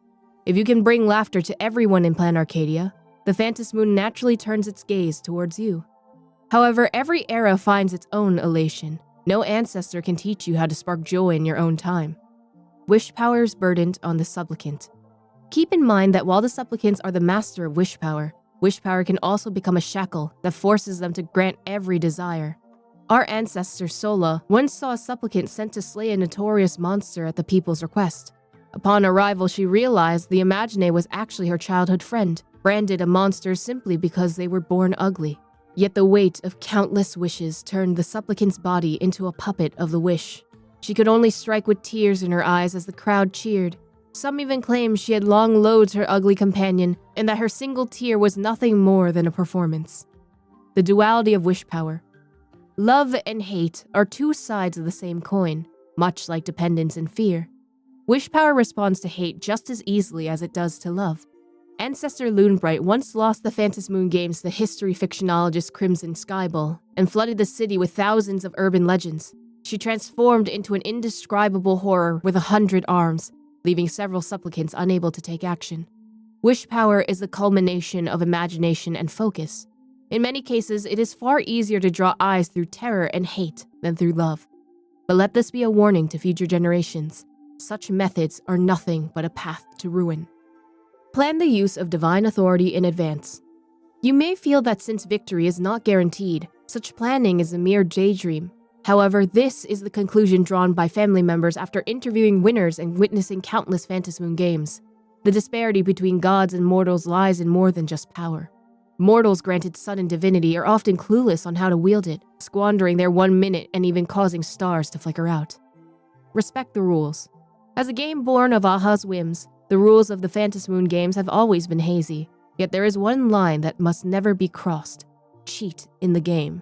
If you can bring laughter to everyone in Planarcadia, the Phantasmoon naturally turns its gaze towards you. However, every era finds its own elation. No ancestor can teach you how to spark joy in your own time. Wish power is burdened on the supplicant. Keep in mind that while the supplicants are the master of wish power can also become a shackle that forces them to grant every desire. Our ancestor Sola once saw a supplicant sent to slay a notorious monster at the people's request. Upon arrival, she realized the Imagine was actually her childhood friend, branded a monster simply because they were born ugly. Yet the weight of countless wishes turned the supplicant's body into a puppet of the wish. She could only strike with tears in her eyes as the crowd cheered. Some even claimed she had long loathed her ugly companion and that her single tear was nothing more than a performance. The duality of wish power. Love and hate are two sides of the same coin, much like dependence and fear. Wish power responds to hate just as easily as it does to love. Ancestor Loonbright once lost the Phantasmoon games to the history fictionologist Crimson Skybull and flooded the city with thousands of urban legends. She transformed into an indescribable horror with 100 arms, leaving several supplicants unable to take action. Wish power is the culmination of imagination and focus. In many cases, it is far easier to draw eyes through terror and hate than through love. But let this be a warning to future generations. Such methods are nothing but a path to ruin. Plan the use of divine authority in advance. You may feel that since victory is not guaranteed, such planning is a mere daydream. However, this is the conclusion drawn by family members after interviewing winners and witnessing countless Phantasmoon games. The disparity between gods and mortals lies in more than just power. Mortals granted sudden divinity are often clueless on how to wield it, squandering their 1 minute and even causing stars to flicker out. Respect the rules. As a game born of Aha's whims, the rules of the Phantasmoon games have always been hazy, yet there is one line that must never be crossed: cheat in the game.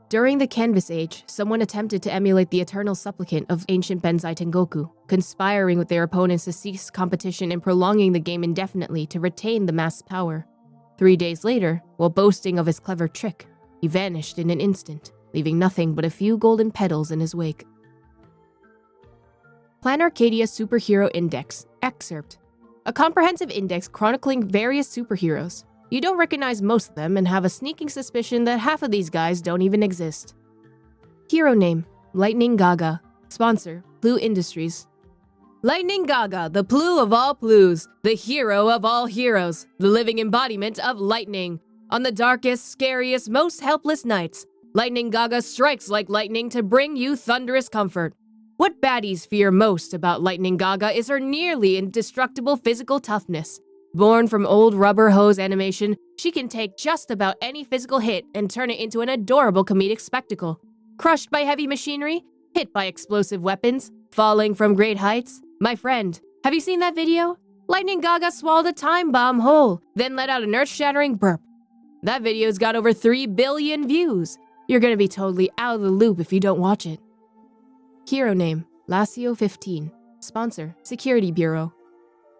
During the Canvas Age, someone attempted to emulate the eternal supplicant of ancient Benzai Tengoku, conspiring with their opponents to cease competition and prolonging the game indefinitely to retain the mass power. 3 days later, while boasting of his clever trick, he vanished in an instant, leaving nothing but a few golden petals in his wake. Planarcadia Superhero Index, Excerpt. A comprehensive index chronicling various superheroes. You don't recognize most of them and have a sneaking suspicion that half of these guys don't even exist. Hero name, Lightning Gaga. Sponsor, Blue Industries. Lightning Gaga, the Plu of all Plus, the hero of all heroes, the living embodiment of lightning. On the darkest, scariest, most helpless nights, Lightning Gaga strikes like lightning to bring you thunderous comfort. What baddies fear most about Lightning Gaga is her nearly indestructible physical toughness. Born from old rubber hose animation, she can take just about any physical hit and turn it into an adorable comedic spectacle. Crushed by heavy machinery, hit by explosive weapons, falling from great heights. My friend, have you seen that video? Lightning Gaga swallowed a time bomb whole, then let out an earth-shattering burp. That video's got over 3 billion views. You're gonna be totally out of the loop if you don't watch it. Hero name, Lacio 15. Sponsor, Security Bureau.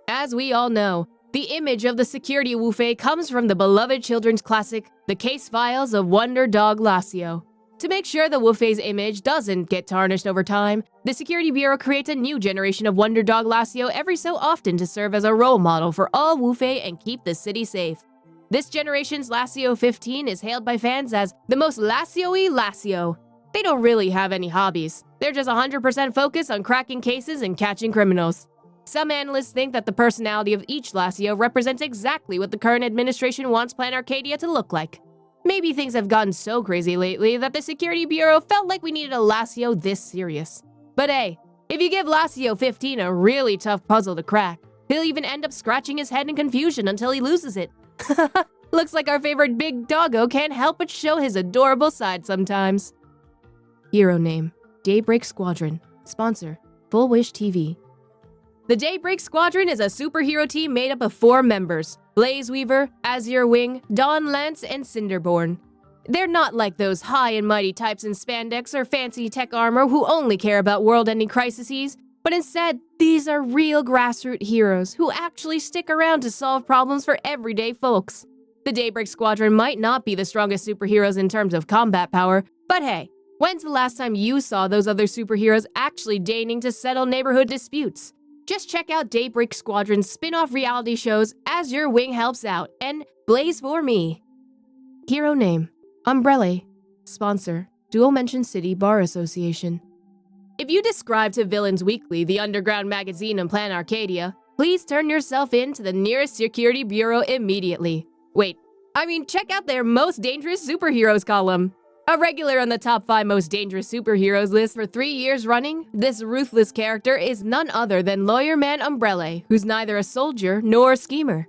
As we all know, the image of the security Wu-Fei comes from the beloved children's classic, The Case Files of Wonder Dog Lacio. To make sure the Wu-Fei's image doesn't get tarnished over time, the Security Bureau creates a new generation of Wonder Dog Lacio every so often to serve as a role model for all Wu-Fei and keep the city safe. This generation's Lacio 15 is hailed by fans as the most Lacio-y Lacio. They don't really have any hobbies. They're just 100% focused on cracking cases and catching criminals. Some analysts think that the personality of each Lacio represents exactly what the current administration wants Planarcadia to look like. Maybe things have gotten so crazy lately that the Security Bureau felt like we needed a Lacio this serious. But hey, if you give Lacio 15 a really tough puzzle to crack, he'll even end up scratching his head in confusion until he loses it. Looks like our favorite big doggo can't help but show his adorable side sometimes. Hero name, Daybreak Squadron. Sponsor, Full Wish TV. The Daybreak Squadron is a superhero team made up of 4 members: Blaze Weaver, Azure Wing, Dawn Lance, and Cinderborn. They're not like those high and mighty types in spandex or fancy tech armor who only care about world-ending crises, but instead, these are real grassroots heroes who actually stick around to solve problems for everyday folks. The Daybreak Squadron might not be the strongest superheroes in terms of combat power, but hey, when's the last time you saw those other superheroes actually deigning to settle neighborhood disputes? Just check out Daybreak Squadron's spin-off reality shows Azure Wing Helps Out and Blaze for Me. Hero name, Umbrella. Sponsor, Dual Mention City Bar Association. If you describe to Villains Weekly, the underground magazine on Planarcadia, please turn yourself in to the nearest Security Bureau immediately. Check out their Most Dangerous Superheroes column. A regular on the top 5 most dangerous superheroes list for 3 years running, this ruthless character is none other than Lawyer Man Umbrella, who's neither a soldier nor a schemer.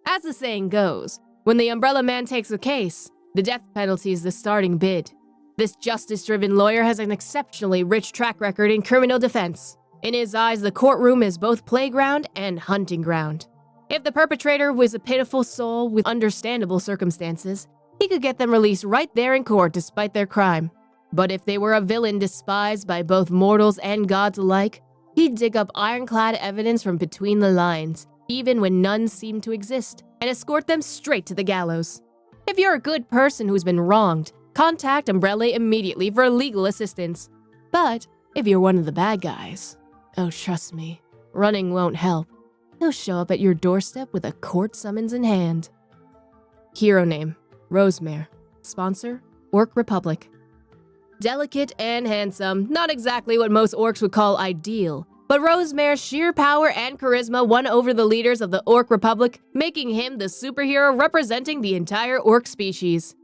As the saying goes, when the Umbrella Man takes a case, the death penalty is the starting bid. This justice-driven lawyer has an exceptionally rich track record in criminal defense. In his eyes, the courtroom is both playground and hunting ground. If the perpetrator was a pitiful soul with understandable circumstances, he could get them released right there in court despite their crime. But if they were a villain despised by both mortals and gods alike, he'd dig up ironclad evidence from between the lines, even when none seemed to exist, and escort them straight to the gallows. If you're a good person who's been wronged, contact Umbrella immediately for legal assistance. But if you're one of the bad guys, oh trust me, running won't help. He'll show up at your doorstep with a court summons in hand. Hero name, Rosemare. Sponsor, Orc Republic. Delicate and handsome, not exactly what most orcs would call ideal, but Rosemare's sheer power and charisma won over the leaders of the Orc Republic, making him the superhero representing the entire orc species.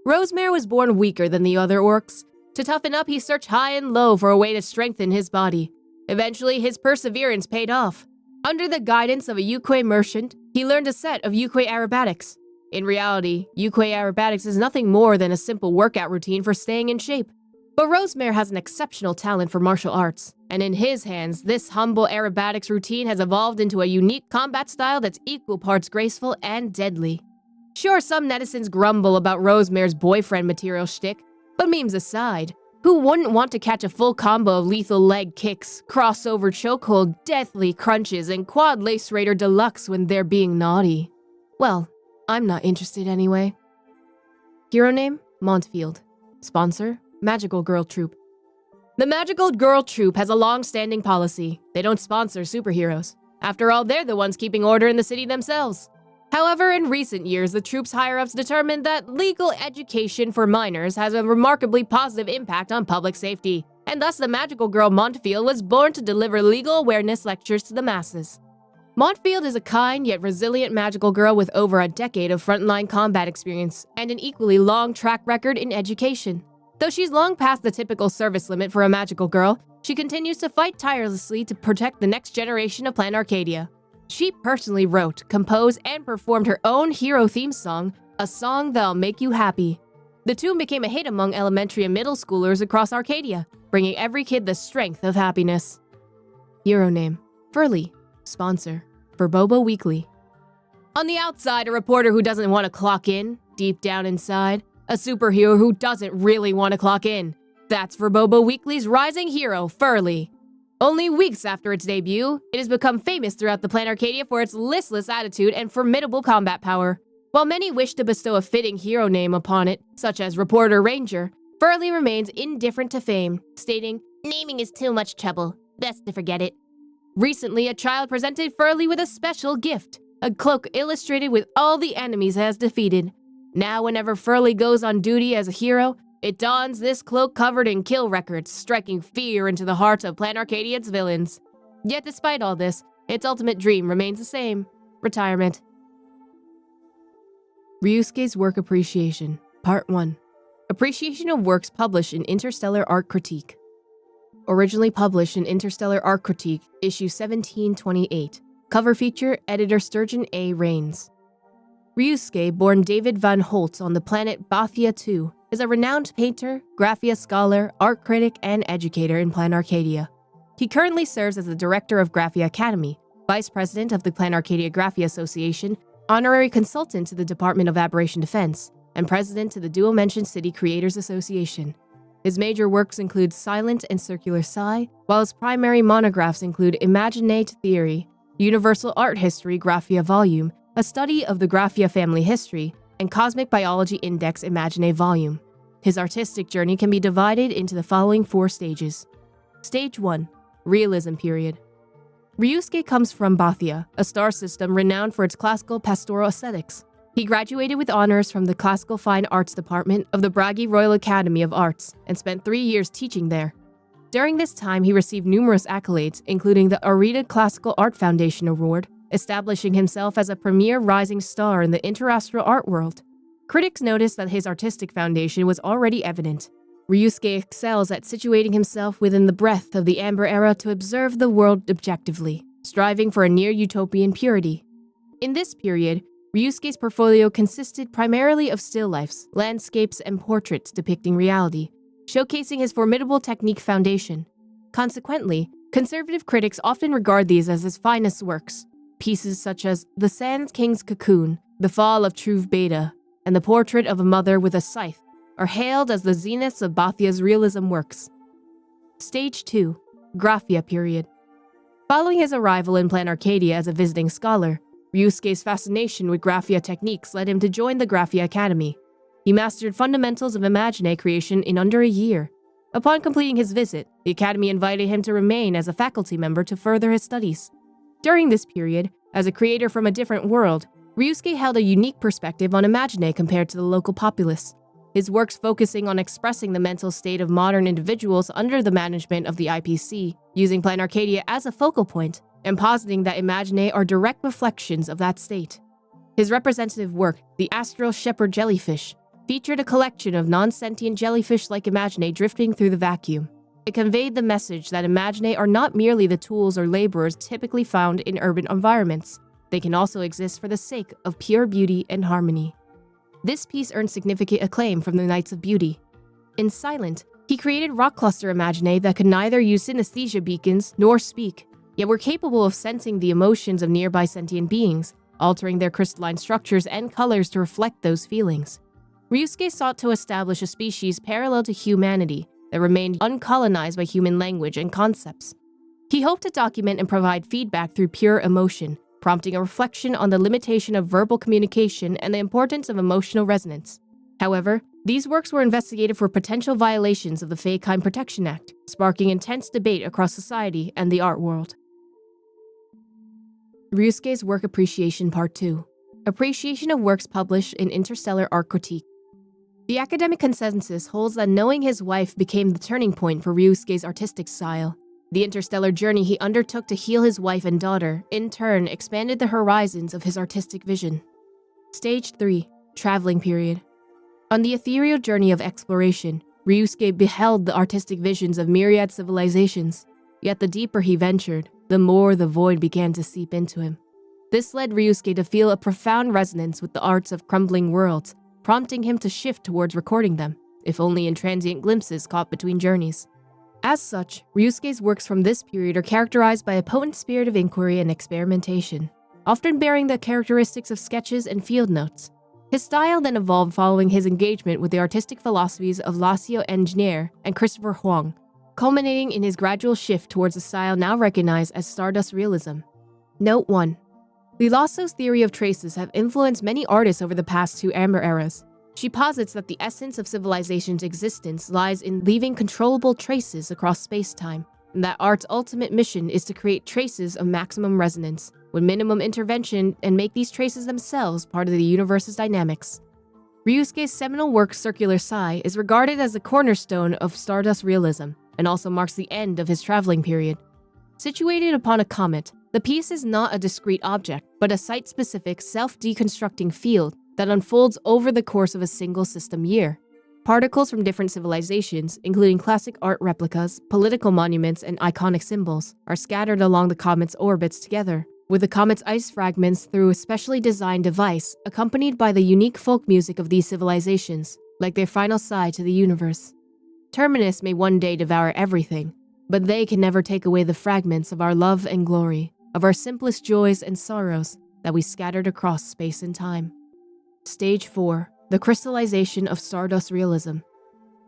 Rosemare was born weaker than the other orcs. To toughen up, he searched high and low for a way to strengthen his body. Eventually, his perseverance paid off. Under the guidance of a Yukei merchant, he learned a set of Yukei aerobatics. In reality, Yukei aerobatics is nothing more than a simple workout routine for staying in shape. But Rosemare has an exceptional talent for martial arts, and in his hands, this humble aerobatics routine has evolved into a unique combat style that's equal parts graceful and deadly. Sure, some netizens grumble about Rosemare's boyfriend material shtick, but memes aside, who wouldn't want to catch a full combo of lethal leg kicks, crossover chokehold, deathly crunches, and quad lace raider deluxe when they're being naughty? Well, I'm not interested anyway. Hero name? Montfield. Sponsor? Magical Girl Troupe. The Magical Girl Troupe has a long-standing policy. They don't sponsor superheroes. After all, they're the ones keeping order in the city themselves. However, in recent years, the troupe's higher-ups determined that legal education for minors has a remarkably positive impact on public safety, and thus the Magical Girl Montfield was born to deliver legal awareness lectures to the masses. Montfield is a kind yet resilient magical girl with over a decade of frontline combat experience and an equally long track record in education. Though she's long past the typical service limit for a magical girl, she continues to fight tirelessly to protect the next generation of Planarcadia. She personally wrote, composed, and performed her own hero theme song, A Song That'll Make You Happy. The tune became a hit among elementary and middle schoolers across Arcadia, bringing every kid the strength of happiness. Hero name: Furly. Sponsor: Verbobo Weekly. On the outside, a reporter who doesn't want to clock in. Deep down inside, a superhero who doesn't really want to clock in. That's Verbobo Weekly's rising hero, Furly. Only weeks after its debut, it has become famous throughout the Planarcadia for its listless attitude and formidable combat power. While many wish to bestow a fitting hero name upon it, such as Reporter Ranger, Furly remains indifferent to fame, stating, "Naming is too much trouble. Best to forget it." Recently, a child presented Furly with a special gift, a cloak illustrated with all the enemies it has defeated. Now, whenever Furly goes on duty as a hero, it dons this cloak covered in kill records, striking fear into the hearts of Planarcadia's villains. Yet despite all this, its ultimate dream remains the same: retirement. Ryusuke's Work Appreciation, Part 1. Appreciation of works published in Interstellar Art Critique. Originally published in Interstellar Art Critique, issue 1728. Cover feature, editor Sturgeon A. Rains. Ryusuke, born David Van Holt on the planet Bathia 2, is a renowned painter, Graphia scholar, art critic, and educator in Planarcadia. He currently serves as the director of Graphia Academy, vice president of the Planarcadia Graphia Association, honorary consultant to the Department of Aberration Defense, and president to the Dual-Mention City Creators Association. His major works include Silent and Circular Psi, while his primary monographs include Imagenesis Theory, Universal Art History Graphia Volume, a study of the Graphia family history, and Cosmic Biology Index Imagine Volume. His artistic journey can be divided into the following 4 stages. Stage 1. Realism Period. Ryusuke comes from Bathia, a star system renowned for its classical pastoral aesthetics. He graduated with honors from the Classical Fine Arts Department of the Bragi Royal Academy of Arts and spent 3 years teaching there. During this time, he received numerous accolades, including the Arita Classical Art Foundation Award, establishing himself as a premier rising star in the interastral art world. Critics noticed that his artistic foundation was already evident. Ryusuke excels at situating himself within the breadth of the Amber Era to observe the world objectively, striving for a near-utopian purity. In this period, Ryusuke's portfolio consisted primarily of still lifes, landscapes, and portraits depicting reality, showcasing his formidable technique foundation. Consequently, conservative critics often regard these as his finest works. Pieces such as The Sand King's Cocoon, The Fall of Truve Beta, and The Portrait of a Mother with a Scythe are hailed as the zeniths of Bathia's realism works. Stage 2. Graphia Period. Following his arrival in Planarcadia as a visiting scholar, Ryusuke's fascination with Graphia techniques led him to join the Graphia Academy. He mastered fundamentals of Imagine creation in under a year. Upon completing his visit, the Academy invited him to remain as a faculty member to further his studies. During this period, as a creator from a different world, Ryusuke held a unique perspective on Imagine compared to the local populace. His works focusing on expressing the mental state of modern individuals under the management of the IPC, using Planarcadia as a focal point, and positing that Imagine are direct reflections of that state. His representative work, The Astral Shepherd Jellyfish, featured a collection of non-sentient jellyfish like Imagine drifting through the vacuum. It conveyed the message that Imagine are not merely the tools or laborers typically found in urban environments. They can also exist for the sake of pure beauty and harmony. This piece earned significant acclaim from the Knights of Beauty. In Silent, he He created rock cluster imaginae that could neither use synesthesia beacons nor speak, yet were capable of sensing the emotions of nearby sentient beings, altering their crystalline structures and colors to reflect those feelings. Ryusuke sought to establish a species parallel to humanity that remained uncolonized by human language and concepts. He hoped to document and provide feedback through pure emotion, prompting a reflection on the limitation of verbal communication and the importance of emotional resonance. However, these works were investigated for potential violations of the Feikind Protection Act, sparking intense debate across society and the art world. Ryusuke's Work Appreciation Part 2. Appreciation of works published in Interstellar Art Critique. The academic consensus holds that knowing his wife became the turning point for Ryusuke's artistic style. The interstellar journey he undertook to heal his wife and daughter, in turn, expanded the horizons of his artistic vision. Stage 3. Traveling Period. On the ethereal journey of exploration, Ryusuke beheld the artistic visions of myriad civilizations. Yet the deeper he ventured, the more the void began to seep into him. This led Ryusuke to feel a profound resonance with the arts of crumbling worlds, prompting him to shift towards recording them, if only in transient glimpses caught between journeys. As such, Ryusuke's works from this period are characterized by a potent spirit of inquiry and experimentation, often bearing the characteristics of sketches and field notes. His style then evolved following his engagement with the artistic philosophies of Laszlo Engineer and Christopher Huang, culminating in his gradual shift towards a style now recognized as Stardust Realism. Note 1. Lasso's theory of traces have influenced many artists over the past two Amber eras. She posits that the essence of civilization's existence lies in leaving controllable traces across space-time, and that art's ultimate mission is to create traces of maximum resonance, with minimum intervention, and make these traces themselves part of the universe's dynamics. Ryusuke's seminal work Circular Sigh is regarded as the cornerstone of Stardust Realism, and also marks the end of his traveling period. Situated upon a comet, the piece is not a discrete object, but a site-specific, self-deconstructing field that unfolds over the course of a single system year. Particles from different civilizations, including classic art replicas, political monuments, and iconic symbols, are scattered along the comet's orbits together, with the comet's ice fragments through a specially designed device, accompanied by the unique folk music of these civilizations, like their final sigh to the universe. Terminus may one day devour everything, but they can never take away the fragments of our love and glory, of our simplest joys and sorrows that we scattered across space and time. Stage 4. The crystallization of Stardust Realism.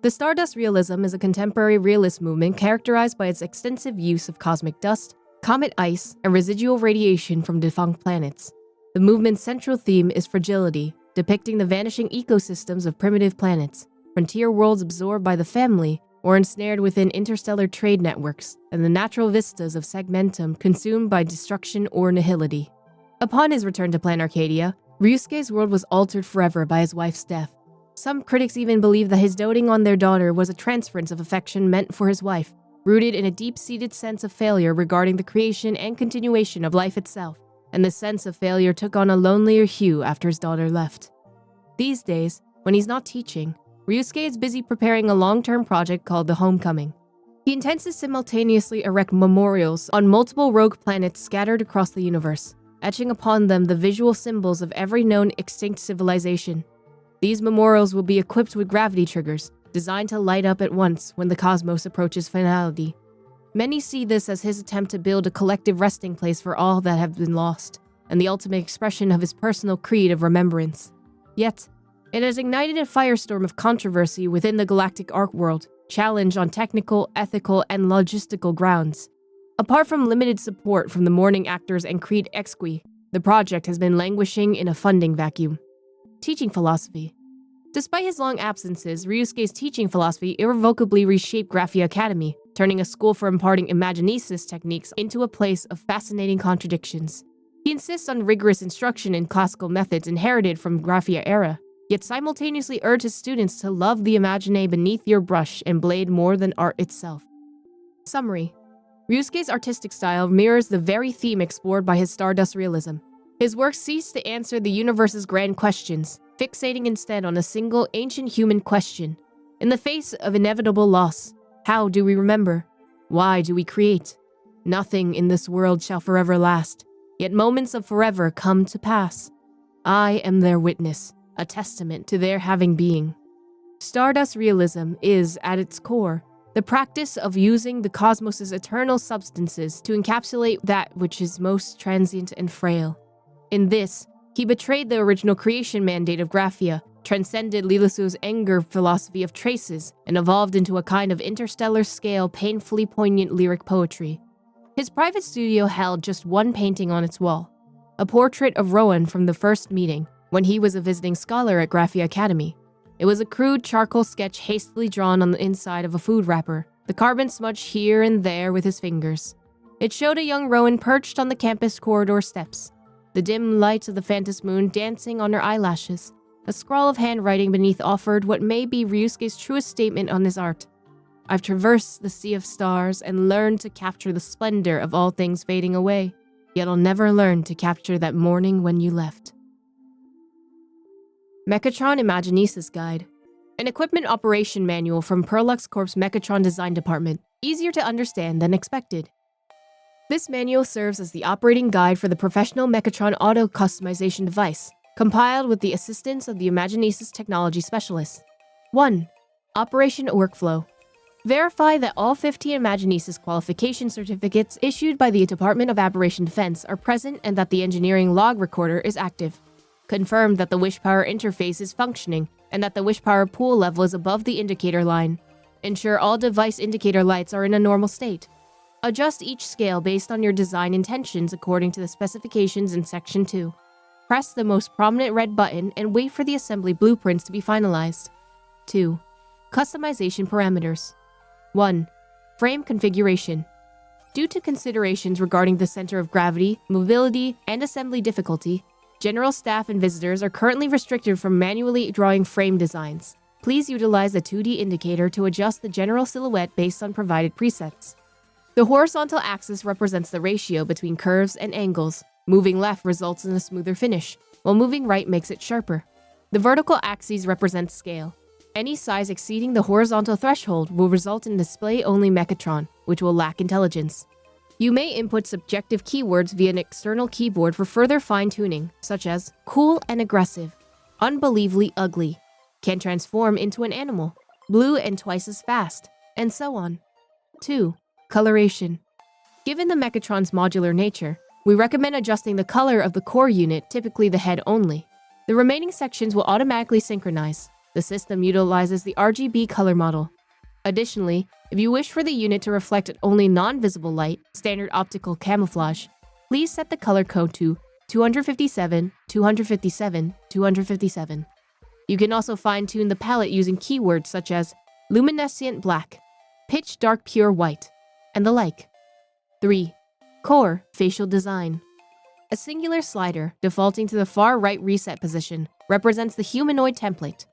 The Stardust Realism is a contemporary realist movement characterized by its extensive use of cosmic dust, comet ice, and residual radiation from defunct planets. The movement's central theme is fragility, depicting the vanishing ecosystems of primitive planets, frontier worlds absorbed by the family or ensnared within interstellar trade networks, and the natural vistas of segmentum consumed by destruction or nihility. Upon his return to Planarcadia, Ryusuke's world was altered forever by his wife's death. Some critics even believe that his doting on their daughter was a transference of affection meant for his wife, rooted in a deep-seated sense of failure regarding the creation and continuation of life itself, and the sense of failure took on a lonelier hue after his daughter left. These days, when he's not teaching, Ryusuke is busy preparing a long-term project called The Homecoming. He intends to simultaneously erect memorials on multiple rogue planets scattered across the universe, etching upon them the visual symbols of every known extinct civilization. These memorials will be equipped with gravity triggers, designed to light up at once when the cosmos approaches finality. Many see this as his attempt to build a collective resting place for all that have been lost, and the ultimate expression of his personal creed of remembrance. Yet, it has ignited a firestorm of controversy within the galactic art world, challenged on technical, ethical, and logistical grounds. Apart from limited support from the mourning actors and Creed Exqui, the project has been languishing in a funding vacuum. Teaching philosophy. Despite his long absences, Ryusuke's teaching philosophy irrevocably reshaped Graphia Academy, turning a school for imparting Imagenesis techniques into a place of fascinating contradictions. He insists on rigorous instruction in classical methods inherited from Graphia era, yet simultaneously urges his students to love the imagine beneath your brush and blade more than art itself. Summary. Ryusuke's artistic style mirrors the very theme explored by his Stardust Realism. His works cease to answer the universe's grand questions, fixating instead on a single ancient human question. In the face of inevitable loss, how do we remember? Why do we create? Nothing in this world shall forever last, yet moments of forever come to pass. I am their witness, a testament to their having being. Stardust realism is, at its core, the practice of using the cosmos's eternal substances to encapsulate that which is most transient and frail. In this, he betrayed the original creation mandate of Graphia, transcended Lilisu's anger philosophy of traces, and evolved into a kind of interstellar-scale, painfully poignant lyric poetry. His private studio held just one painting on its wall, a portrait of Rowan from the first meeting, when he was a visiting scholar at Graphia Academy. It was a crude charcoal sketch hastily drawn on the inside of a food wrapper, the carbon smudged here and there with his fingers. It showed a young Rowan perched on the campus corridor steps, the dim light of the Phantasmoon dancing on her eyelashes. A scrawl of handwriting beneath offered what may be Ryusuke's truest statement on his art. I've traversed the sea of stars and learned to capture the splendor of all things fading away, yet I'll never learn to capture that morning when you left. Mechatron Imagenesis Guide. An equipment operation manual from Pearluxe Corp's Mechatron design department, easier to understand than expected. This manual serves as the operating guide for the professional Mechatron auto customization device, compiled with the assistance of the Imagenesis technology specialists. 1. Operation Workflow. Verify that all 15 Imagenesis qualification certificates issued by the Department of Aberration Defense are present and that the engineering log recorder is active. Confirm that the wish power interface is functioning and that the wish power pool level is above the indicator line. Ensure all device indicator lights are in a normal state. Adjust each scale based on your design intentions according to the specifications in Section 2. Press the most prominent red button and wait for the assembly blueprints to be finalized. 2. Customization parameters. 1. Frame configuration. Due to considerations regarding the center of gravity, mobility, and assembly difficulty, general staff and visitors are currently restricted from manually drawing frame designs. Please utilize the 2D indicator to adjust the general silhouette based on provided presets. The horizontal axis represents the ratio between curves and angles. Moving left results in a smoother finish, while moving right makes it sharper. The vertical axes represent scale. Any size exceeding the horizontal threshold will result in display-only Mechatron, which will lack intelligence. You may input subjective keywords via an external keyboard for further fine-tuning, such as cool and aggressive, unbelievably ugly, can transform into an animal, blue and twice as fast, and so on. 2. Coloration. Given the Mechatron's modular nature, we recommend adjusting the color of the core unit, typically the head only. The remaining sections will automatically synchronize. The system utilizes the RGB color model. Additionally, if you wish for the unit to reflect only non-visible light, standard optical camouflage, please set the color code to 257, 257, 257. You can also fine-tune the palette using keywords such as luminescent black, pitch dark pure white, and the like. 3. Core facial design. A singular slider, defaulting to the far right reset position, represents the humanoid template.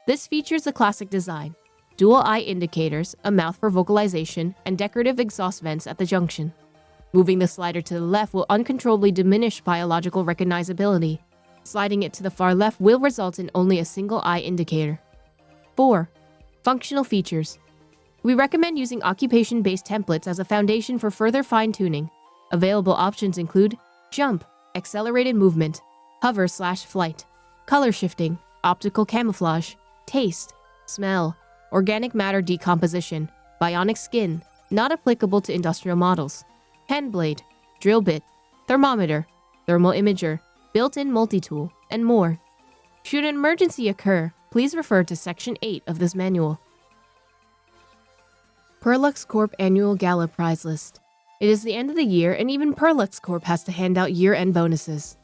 This features the classic design, dual eye indicators, a mouth for vocalization, and decorative exhaust vents at the junction. Moving the slider to the left will uncontrollably diminish biological recognizability. Sliding it to the far left will result in only a single eye indicator. 4. Functional features. We recommend using occupation-based templates as a foundation for further fine-tuning. Available options include jump, accelerated movement, hover/flight, color shifting, optical camouflage, taste, smell, organic matter decomposition, bionic skin, not applicable to industrial models, pen blade, drill bit, thermometer, thermal imager, built-in multi-tool, and more. Should an emergency occur, please refer to Section 8 of this manual. Pearluxe Corp Annual Gala Prize List. It is the end of the year, and even Pearluxe Corp has to hand out year-end bonuses.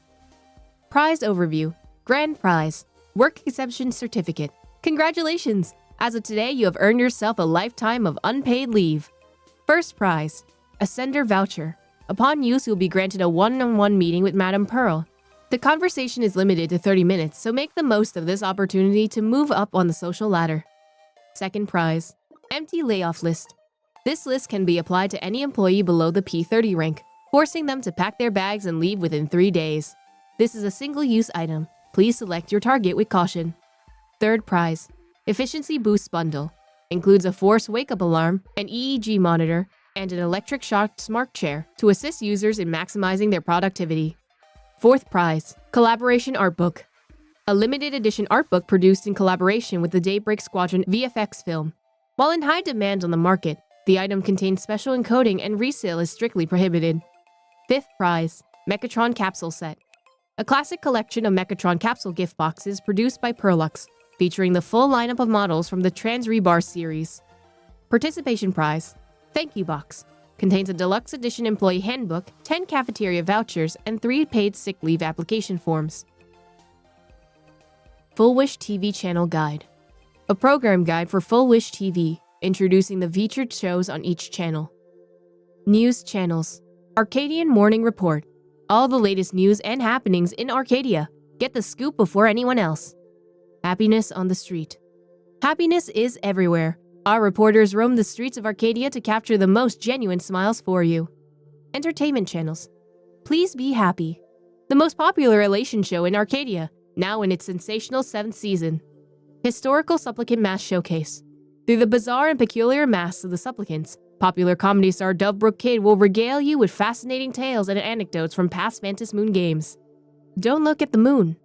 Prize Overview. Grand Prize. Work Exception Certificate. Congratulations! As of today, you have earned yourself a lifetime of unpaid leave. First Prize. Ascender Voucher. Upon use, you'll be granted a one-on-one meeting with Madame Pearl. The conversation is limited to 30 minutes, so make the most of this opportunity to move up on the social ladder. Second Prize. Empty Layoff List. This list can be applied to any employee below the P30 rank, forcing them to pack their bags and leave within 3 days. This is a single-use item. Please select your target with caution. Third Prize. Efficiency Boost Bundle. Includes a force wake-up alarm, an EEG monitor, and an electric shock smart chair to assist users in maximizing their productivity. Fourth Prize. Collaboration Art Book. a limited edition art book produced in collaboration with the Daybreak Squadron VFX film. While in high demand on the market, the item contains special encoding and resale is strictly prohibited. 5th prize, Mechatron Capsule Set. A classic collection of Mechatron capsule gift boxes produced by Pearluxe, featuring the full lineup of models from the Trans Rebar series. Participation prize, Thank You Box. Contains a deluxe edition employee handbook, 10 cafeteria vouchers, and 3 paid sick leave application forms. Full Wish TV Channel Guide. A program guide for Full Wish TV, introducing the featured shows on each channel. News channels. Arcadian Morning Report. All the latest news and happenings in Arcadia. Get the scoop before anyone else. Happiness on the Street. Happiness is everywhere. Our reporters roam the streets of Arcadia to capture the most genuine smiles for you. Entertainment channels. Please Be Happy. The most popular elation show in Arcadia, now in its sensational 7th season. Historical Supplicant Mask Showcase. Through the bizarre and peculiar masks of the supplicants, popular comedy star Dovebrook Kid will regale you with fascinating tales and anecdotes from past Phantasmoon games. Don't Look at the Moon.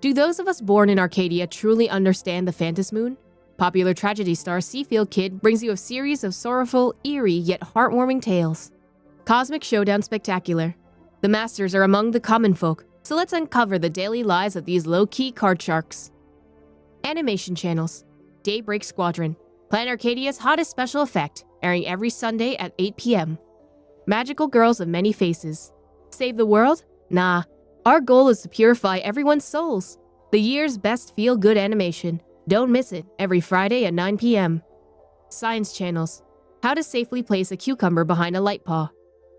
Do those of us born in Arcadia truly understand the Phantasmoon? Popular tragedy star Seafield Kid brings you a series of sorrowful, eerie, yet heartwarming tales. Cosmic Showdown Spectacular. The Masters are among the common folk, so let's uncover the daily lives of these low-key card sharks. Animation channels. Daybreak Squadron. Planarcadia's hottest special effect, airing every Sunday at 8 p.m. Magical Girls of Many Faces. Save the world? Nah. Our goal is to purify everyone's souls. The year's best feel-good animation. Don't miss it, every Friday at 9 p.m. Science channels. How to safely place a cucumber behind a light paw.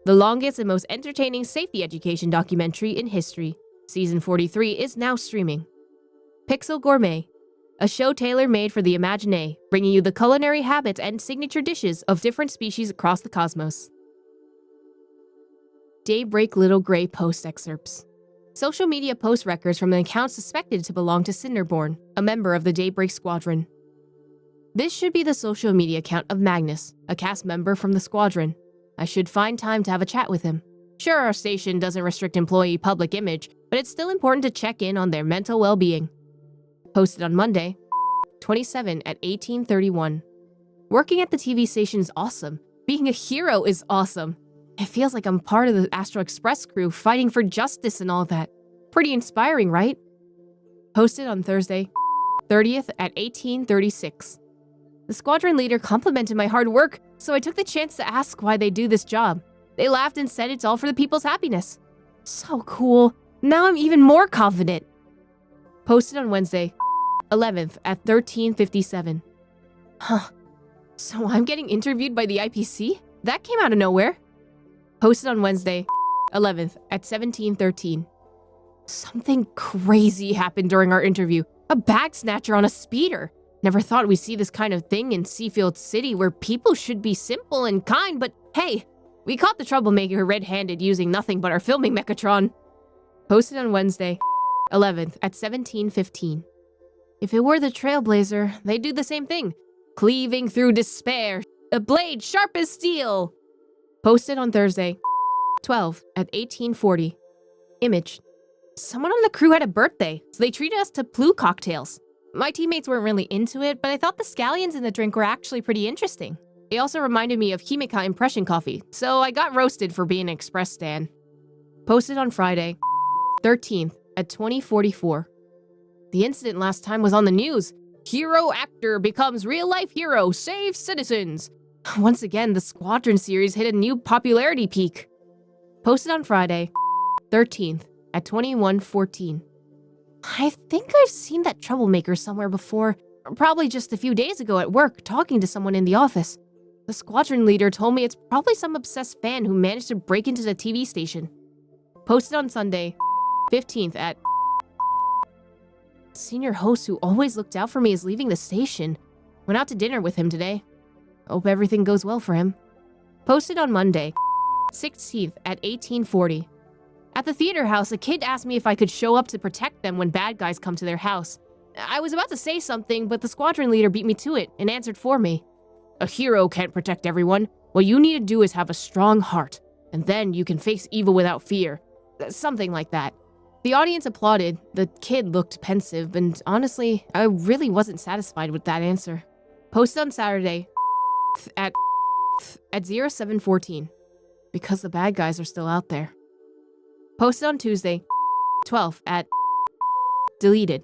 The longest and most entertaining safety education documentary in history. Season 43 is now streaming. Pixel Gourmet. A show tailor-made for the Imagenesis, bringing you the culinary habits and signature dishes of different species across the cosmos. Daybreak Little Grey Post Excerpts. Social media post records from an account suspected to belong to Cinderborn, a member of the Daybreak Squadron. This should be the social media account of Magnus, a cast member from the Squadron. I should find time to have a chat with him. Sure, our station doesn't restrict employee public image, but it's still important to check in on their mental well-being. Posted on Monday, 27 at 18:31. Working at the TV station is awesome. Being a hero is awesome. It feels like I'm part of the Astro Express crew fighting for justice and all that. Pretty inspiring, right? Posted on Thursday, 30th at 18:36. The squadron leader complimented my hard work, so I took the chance to ask why they do this job. They laughed and said it's all for the people's happiness. So cool. Now I'm even more confident. Posted on Wednesday, 11th at 13:57. Huh. So I'm getting interviewed by the IPC? That came out of nowhere. Posted on Wednesday, 11th at 17:13. Something crazy happened during our interview. A bag snatcher on a speeder. Never thought we'd see this kind of thing in Seafield City where people should be simple and kind, but hey, we caught the troublemaker red-handed using nothing but our filming Mechatron. Posted on Wednesday, 11th at 17:15. If it were the Trailblazer, they'd do the same thing. Cleaving through despair, a blade sharp as steel. Posted on Thursday, 12 at 18:40. Image. Someone on the crew had a birthday, so they treated us to Plu cocktails. My teammates weren't really into it, but I thought the scallions in the drink were actually pretty interesting. They also reminded me of Himika Impression Coffee, so I got roasted for being an Express stan. Posted on Friday, 13th at 20:44. The incident last time was on the news. Hero actor becomes real-life hero, saves citizens. Once again, the Squadron series hit a new popularity peak. Posted on Friday, 13th at 21:14. I think I've seen that troublemaker somewhere before, probably just a few days ago at work, talking to someone in the office. The Squadron leader told me it's probably some obsessed fan who managed to break into the TV station. Posted on Sunday, 15th at... Senior host who always looked out for me is leaving the station. Went out to dinner with him today. Hope everything goes well for him. Posted on Monday, 16th at 18:40. At the theater house, a kid asked me if I could show up to protect them when bad guys come to their house. I was about to say something, but the squadron leader beat me to it and answered for me. A hero can't protect everyone. What you need to do is have a strong heart, and then you can face evil without fear. Something like that. The audience applauded. The kid looked pensive, and honestly, I really wasn't satisfied with that answer. Posted on Saturday at 07:14, because the bad guys are still out there. Posted on Tuesday, 12 at deleted.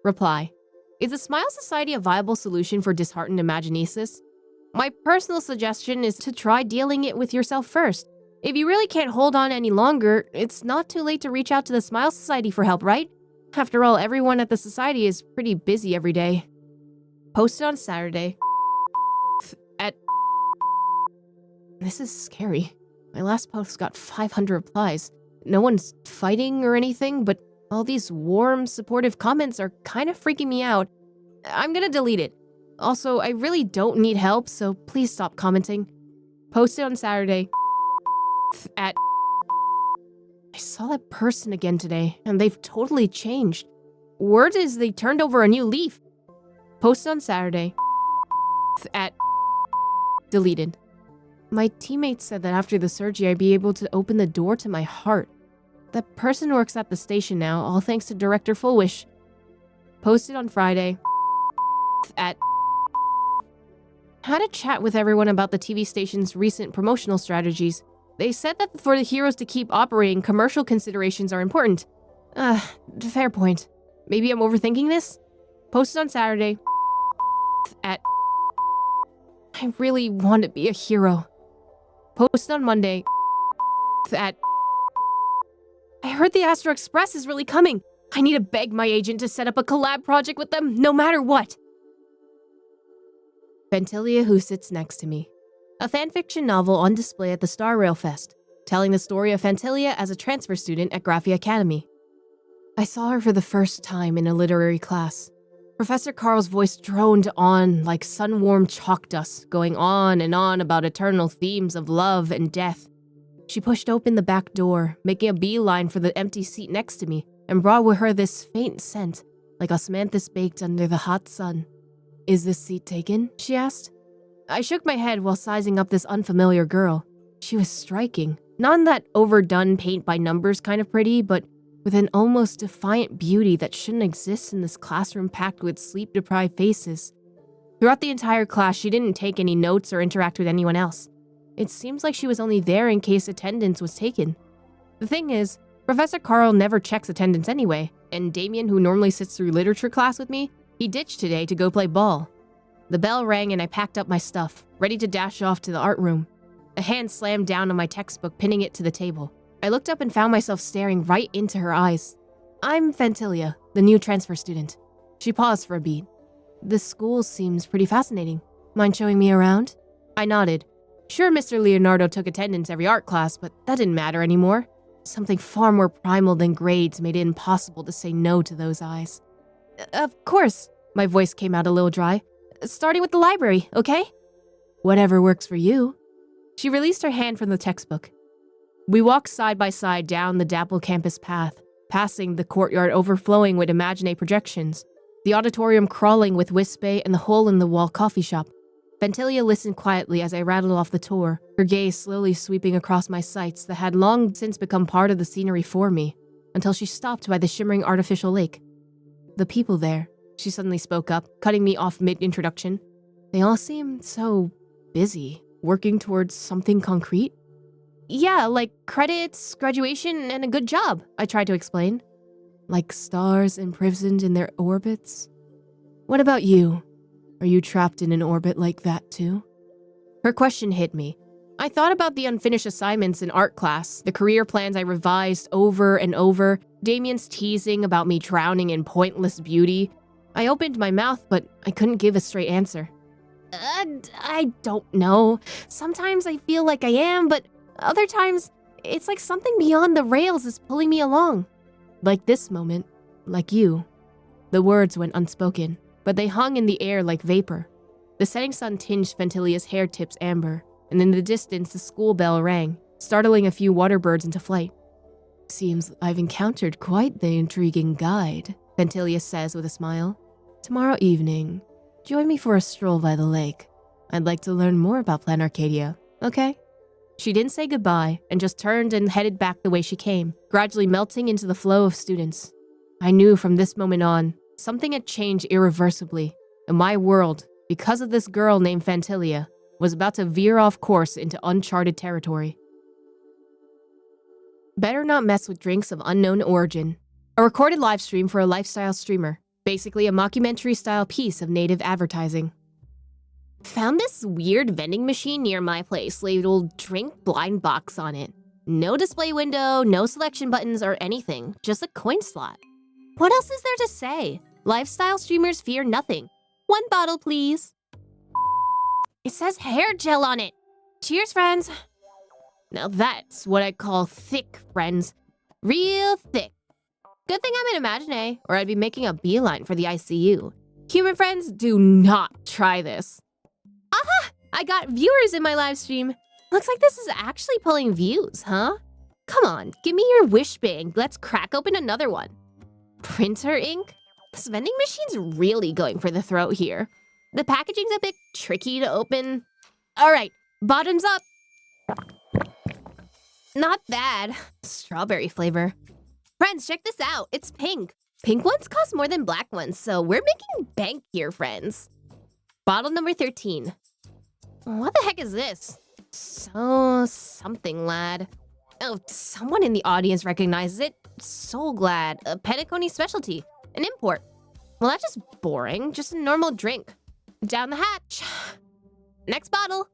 Reply. Is the Smile Society a viable solution for disheartened Imagenesis? My personal suggestion is to try dealing it with yourself first. If you really can't hold on any longer, it's not too late to reach out to the Smile Society for help, right? After all, everyone at the society is pretty busy every day. Posted on Saturday at... This is scary. My last post got 500 replies. No one's fighting or anything, but all these warm, supportive comments are kind of freaking me out. I'm gonna delete it. Also, I really don't need help, so please stop commenting. Posted on Saturday at... I saw that person again today, and they've totally changed. Word is they turned over a new leaf. Posted on Saturday at... deleted. My teammates said that after the surgery, I'd be able to open the door to my heart. That person works at the station now, all thanks to Director Fullwish. Posted on Friday at... Had a chat with everyone about the TV station's recent promotional strategies. They said that for the heroes to keep operating, commercial considerations are important. Fair point. Maybe I'm overthinking this? Posted on Saturday at... I really want to be a hero. Posted on Monday at... I heard the Astro Express is really coming. I need to beg my agent to set up a collab project with them, no matter what. Phantasmoon Who Sits Next to Me. A fanfiction novel on display at the Star Rail Fest, telling the story of Phantasmoon as a transfer student at Graphia Academy. I saw her for the first time in a literary class. Professor Carl's voice droned on like sun-warmed chalk dust, going on and on about eternal themes of love and death. She pushed open the back door, making a beeline for the empty seat next to me, and brought with her this faint scent, like osmanthus baked under the hot sun. Is this seat taken? She asked. I shook my head while sizing up this unfamiliar girl. She was striking. Not in that overdone paint-by-numbers kind of pretty, but with an almost defiant beauty that shouldn't exist in this classroom packed with sleep-deprived faces. Throughout the entire class, she didn't take any notes or interact with anyone else. It seems like she was only there in case attendance was taken. The thing is, Professor Carl never checks attendance anyway, and Damien, who normally sits through literature class with me, he ditched today to go play ball. The bell rang and I packed up my stuff, ready to dash off to the art room. A hand slammed down on my textbook, pinning it to the table. I looked up and found myself staring right into her eyes. I'm Phantasmoon, the new transfer student. She paused for a beat. This school seems pretty fascinating. Mind showing me around? I nodded. Sure, Mr. Leonardo took attendance every art class, but that didn't matter anymore. Something far more primal than grades made it impossible to say no to those eyes. Of course, my voice came out a little dry. Starting with the library, okay? Whatever works for you. She released her hand from the textbook. We walked side by side down the dappled campus path, passing the courtyard overflowing with Imagine projections, the auditorium crawling with Wispay and the hole-in-the-wall coffee shop. Phantasmoon listened quietly as I rattled off the tour, her gaze slowly sweeping across my sights that had long since become part of the scenery for me, until she stopped by the shimmering artificial lake. The people there, she suddenly spoke up, cutting me off mid-introduction. They all seemed so busy, working towards something concrete. Yeah, like credits, graduation, and a good job, I tried to explain. Like stars imprisoned in their orbits? What about you? Are you trapped in an orbit like that too? Her question hit me. I thought about the unfinished assignments in art class, the career plans I revised over and over, Damien's teasing about me drowning in pointless beauty. I opened my mouth, but I couldn't give a straight answer. I don't know. Sometimes I feel like I am, but other times, it's like something beyond the rails is pulling me along. Like this moment, like you. The words went unspoken, but they hung in the air like vapor. The setting sun tinged Phantasmoon's hair tips amber, and in the distance the school bell rang, startling a few water birds into flight. Seems I've encountered quite the intriguing guide, Phantasmoon says with a smile. Tomorrow evening, join me for a stroll by the lake. I'd like to learn more about Planarcadia, okay? She didn't say goodbye and just turned and headed back the way she came, gradually melting into the flow of students. I knew from this moment on, something had changed irreversibly, and my world, because of this girl named Phantasmoon, was about to veer off course into uncharted territory. Better Not Mess with Drinks of Unknown Origin, a recorded live stream for a lifestyle streamer, basically a mockumentary-style piece of native advertising. Found this weird vending machine near my place labeled Drink Blind Box on it. No display window, no selection buttons or anything, just a coin slot. What else is there to say? Lifestyle streamers fear nothing. 1 bottle, please. It says hair gel on it. Cheers, friends. Now that's what I call thick, friends. Real thick. Good thing I'm in Imagine, or I'd be making a beeline for the ICU. Human friends, do not try this. Aha! I got viewers in my live stream. Looks like this is actually pulling views, huh? Come on, give me your wish bang. Let's crack open another one. Printer ink? This vending machine's really going for the throat here. The packaging's a bit tricky to open. All right, bottoms up. Not bad. Strawberry flavor. Friends, check this out. It's pink. Pink ones cost more than black ones, so we're making bank here, friends. Bottle number 13. What the heck is this? So something, lad. Oh, someone in the audience recognizes it. So glad. A Petticone specialty. An import. Well, that's just boring. Just a normal drink. Down the hatch. Next bottle.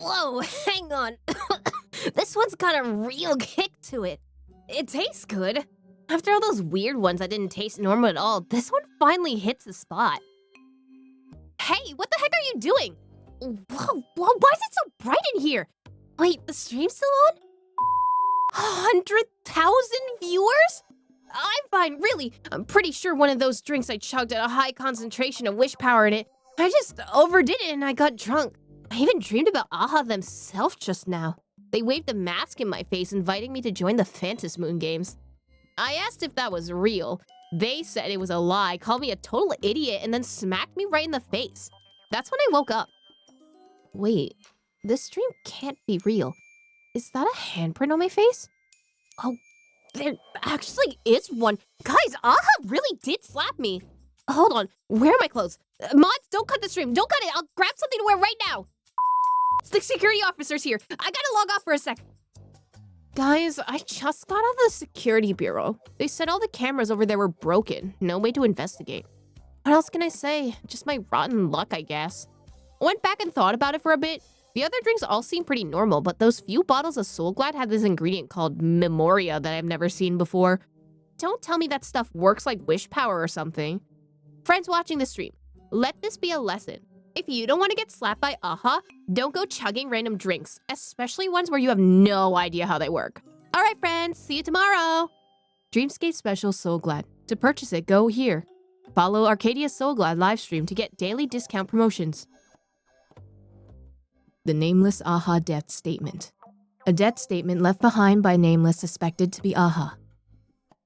Whoa, hang on. This one's got a real kick to it. It tastes good. After all those weird ones that didn't taste normal at all, this one finally hits the spot. Hey, what the heck are you doing? Whoa, why is it so bright in here? Wait, the stream's still on? 100,000 viewers? I'm fine, really. I'm pretty sure one of those drinks I chugged had a high concentration of wish power in it. I just overdid it and I got drunk. I even dreamed about AHA themselves just now. They waved a mask in my face, inviting me to join the Phantasmoon games. I asked if that was real. They said it was a lie, called me a total idiot, and then smacked me right in the face. That's when I woke up. Wait, this dream can't be real. Is that a handprint on my face? Oh, there actually is one. Guys, AHA really did slap me. Hold on, where are my clothes? Mods, don't cut the stream. Don't cut it. I'll grab something to wear right now. The security officer's here. I gotta log off for a sec. Guys, I just got out of the security bureau. They said all the cameras over there were broken. No way to investigate. What else can I say? Just my rotten luck, I guess. I went back and thought about it for a bit. The other drinks all seem pretty normal, but those few bottles of Soul Glad had this ingredient called Memoria that I've never seen before. Don't tell me that stuff works like wish power or something. Friends watching the stream, let this be a lesson. If you don't want to get slapped by AHA, don't go chugging random drinks, especially ones where you have no idea how they work. All right, friends, see you tomorrow. Dreamscape Special Soul Glad. To purchase it, go here. Follow Arcadia Soul Glad livestream to get daily discount promotions. The Nameless AHA Death Statement. A death statement left behind by Nameless suspected to be AHA.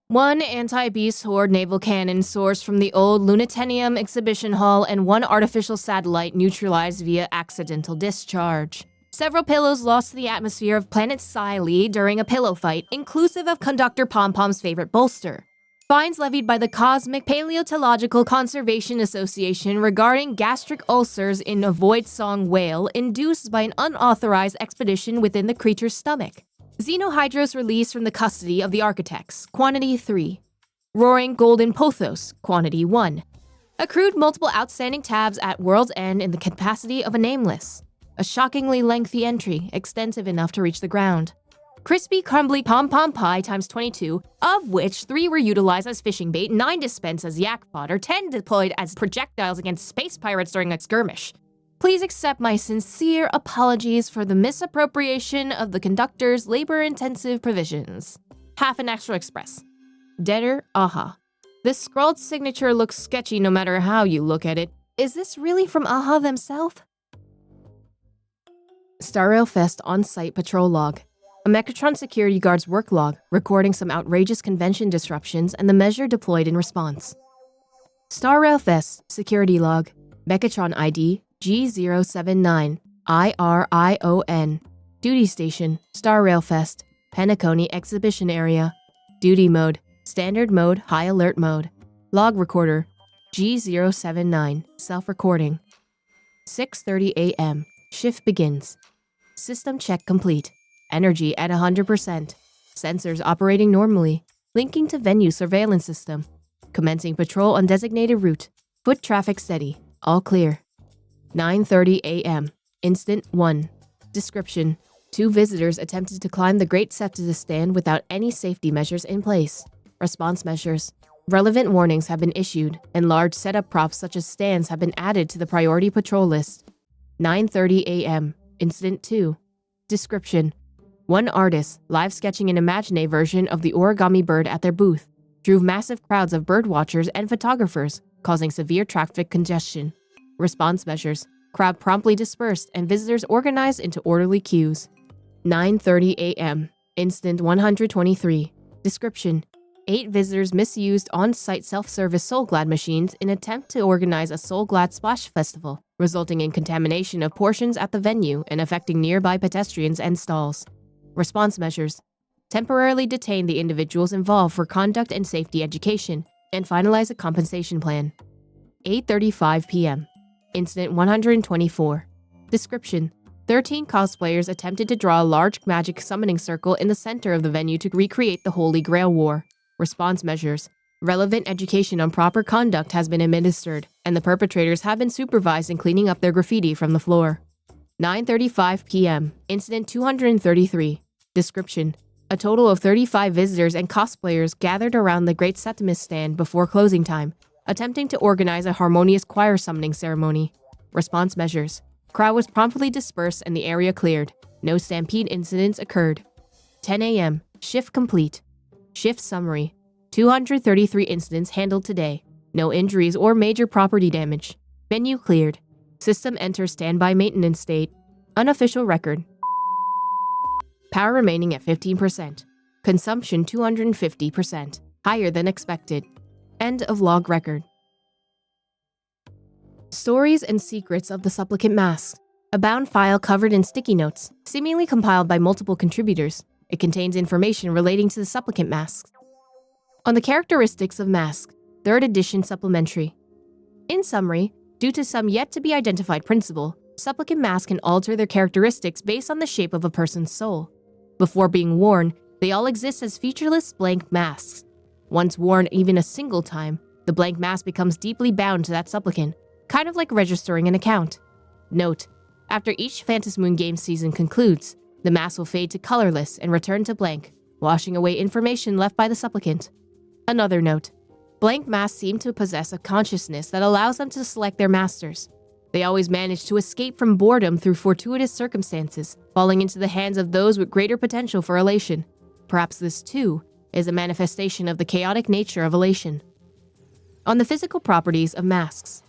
One anti-beast horde naval cannon sourced from the old Lunatenium exhibition hall and one artificial satellite neutralized via accidental discharge. Several pillows lost to the atmosphere of planet Psyle during a pillow fight, inclusive of conductor Pom-Pom's favorite bolster. Fines levied by the Cosmic Paleontological Conservation Association regarding gastric ulcers in a void song whale induced by an unauthorized expedition within the creature's stomach. Xenohydros released from the custody of the architects, quantity 3. Roaring Golden Pothos, quantity 1. Accrued multiple outstanding tabs at World's End in the capacity of a Nameless. A shockingly lengthy entry, extensive enough to reach the ground. Crispy, crumbly Pom-Pom pie times 22, of which 3 were utilized as fishing bait, 9 dispensed as yak fodder, 10 deployed as projectiles against space pirates during a skirmish. Please accept my sincere apologies for the misappropriation of the conductor's labor-intensive provisions. Half an Extra Express. Debtor, AHA. This scrawled signature looks sketchy no matter how you look at it. Is this really from AHA themselves? Star Rail Fest on-site patrol log. A Mechatron security guard's work log, recording some outrageous convention disruptions and the measure deployed in response. Star Rail Fest security log. Mechatron ID G079. IRION. Duty Station, Star Rail Fest, Penacony Exhibition Area. Duty Mode, Standard Mode, High Alert Mode. Log Recorder, G079, Self-Recording. 6:30 a.m. Shift begins. System check complete. Energy at 100%. Sensors operating normally. Linking to venue surveillance system. Commencing patrol on designated route. Foot traffic steady. All clear. 9:30 a.m. Instant 1. Description: 2 visitors attempted to climb the Great Septus stand without any safety measures in place. Response measures: relevant warnings have been issued, and large setup props such as stands have been added to the priority patrol list. 9:30 a.m. Incident 2. Description: 1 artist, live sketching an Imagenesis version of the origami bird at their booth, drew massive crowds of bird watchers and photographers, causing severe traffic congestion. Response measures: crowd promptly dispersed and visitors organized into orderly queues. 9:30 a.m. Incident 123. Description: 8 visitors misused on-site self-service Soulglad machines in attempt to organize a Soulglad Splash Festival, resulting in contamination of portions at the venue and affecting nearby pedestrians and stalls. Response measures: temporarily detain the individuals involved for conduct and safety education, and finalize a compensation plan. 8:35 p.m. Incident 124. Description: 13 cosplayers attempted to draw a large magic summoning circle in the center of the venue to recreate the Holy Grail War. Response measures: relevant education on proper conduct has been administered, and the perpetrators have been supervised in cleaning up their graffiti from the floor. 9:35 p.m. Incident 233. Description: a total of 35 visitors and cosplayers gathered around the Great Septimus stand before closing time, attempting to organize a harmonious choir summoning ceremony. Response measures: crowd was promptly dispersed and the area cleared. No stampede incidents occurred. 10 a.m. Shift complete. Shift summary: 233 incidents handled today. No injuries or major property damage. Venue cleared. System enters standby maintenance state. Unofficial record: power remaining at 15%. Consumption 250%. Higher than expected. End of log record. Stories and Secrets of the Supplicant Mask. A bound file covered in sticky notes, seemingly compiled by multiple contributors. It contains information relating to the supplicant masks. On the characteristics of masks, 3rd edition supplementary. In summary, due to some yet-to-be-identified principle, supplicant masks can alter their characteristics based on the shape of a person's soul. Before being worn, they all exist as featureless blank masks. Once worn even a single time, the blank mask becomes deeply bound to that supplicant, kind of like registering an account. Note: after each Phantasmoon game season concludes, the mask will fade to colorless and return to blank, washing away information left by the supplicant. Another note: blank masks seem to possess a consciousness that allows them to select their masters. They always manage to escape from boredom through fortuitous circumstances, falling into the hands of those with greater potential for elation. Perhaps this, too, is a manifestation of the chaotic nature of elation. On the physical properties of masks.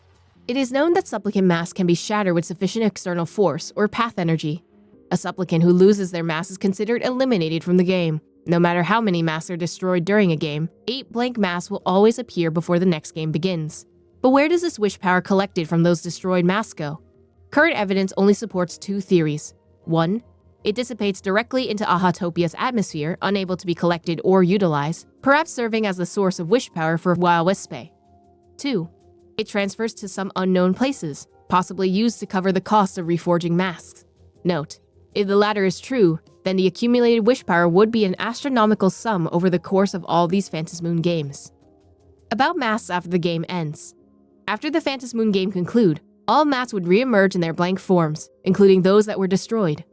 It is known that supplicant masks can be shattered with sufficient external force or path energy. A supplicant who loses their mask is considered eliminated from the game. No matter how many masks are destroyed during a game, 8 blank masks will always appear before the next game begins. But where does this wish power collected from those destroyed masks go? Current evidence only supports 2 theories. 1. It dissipates directly into Ahatopia's atmosphere, unable to be collected or utilized, perhaps serving as the source of wish power for Wild-Wispe. 2. It transfers to some unknown places, possibly used to cover the cost of reforging masks. Note: if the latter is true, then the accumulated wish power would be an astronomical sum over the course of all these Phantasmoon games. About masks after the game ends. After the Phantasmoon game conclude, all masks would re-emerge in their blank forms, including those that were destroyed.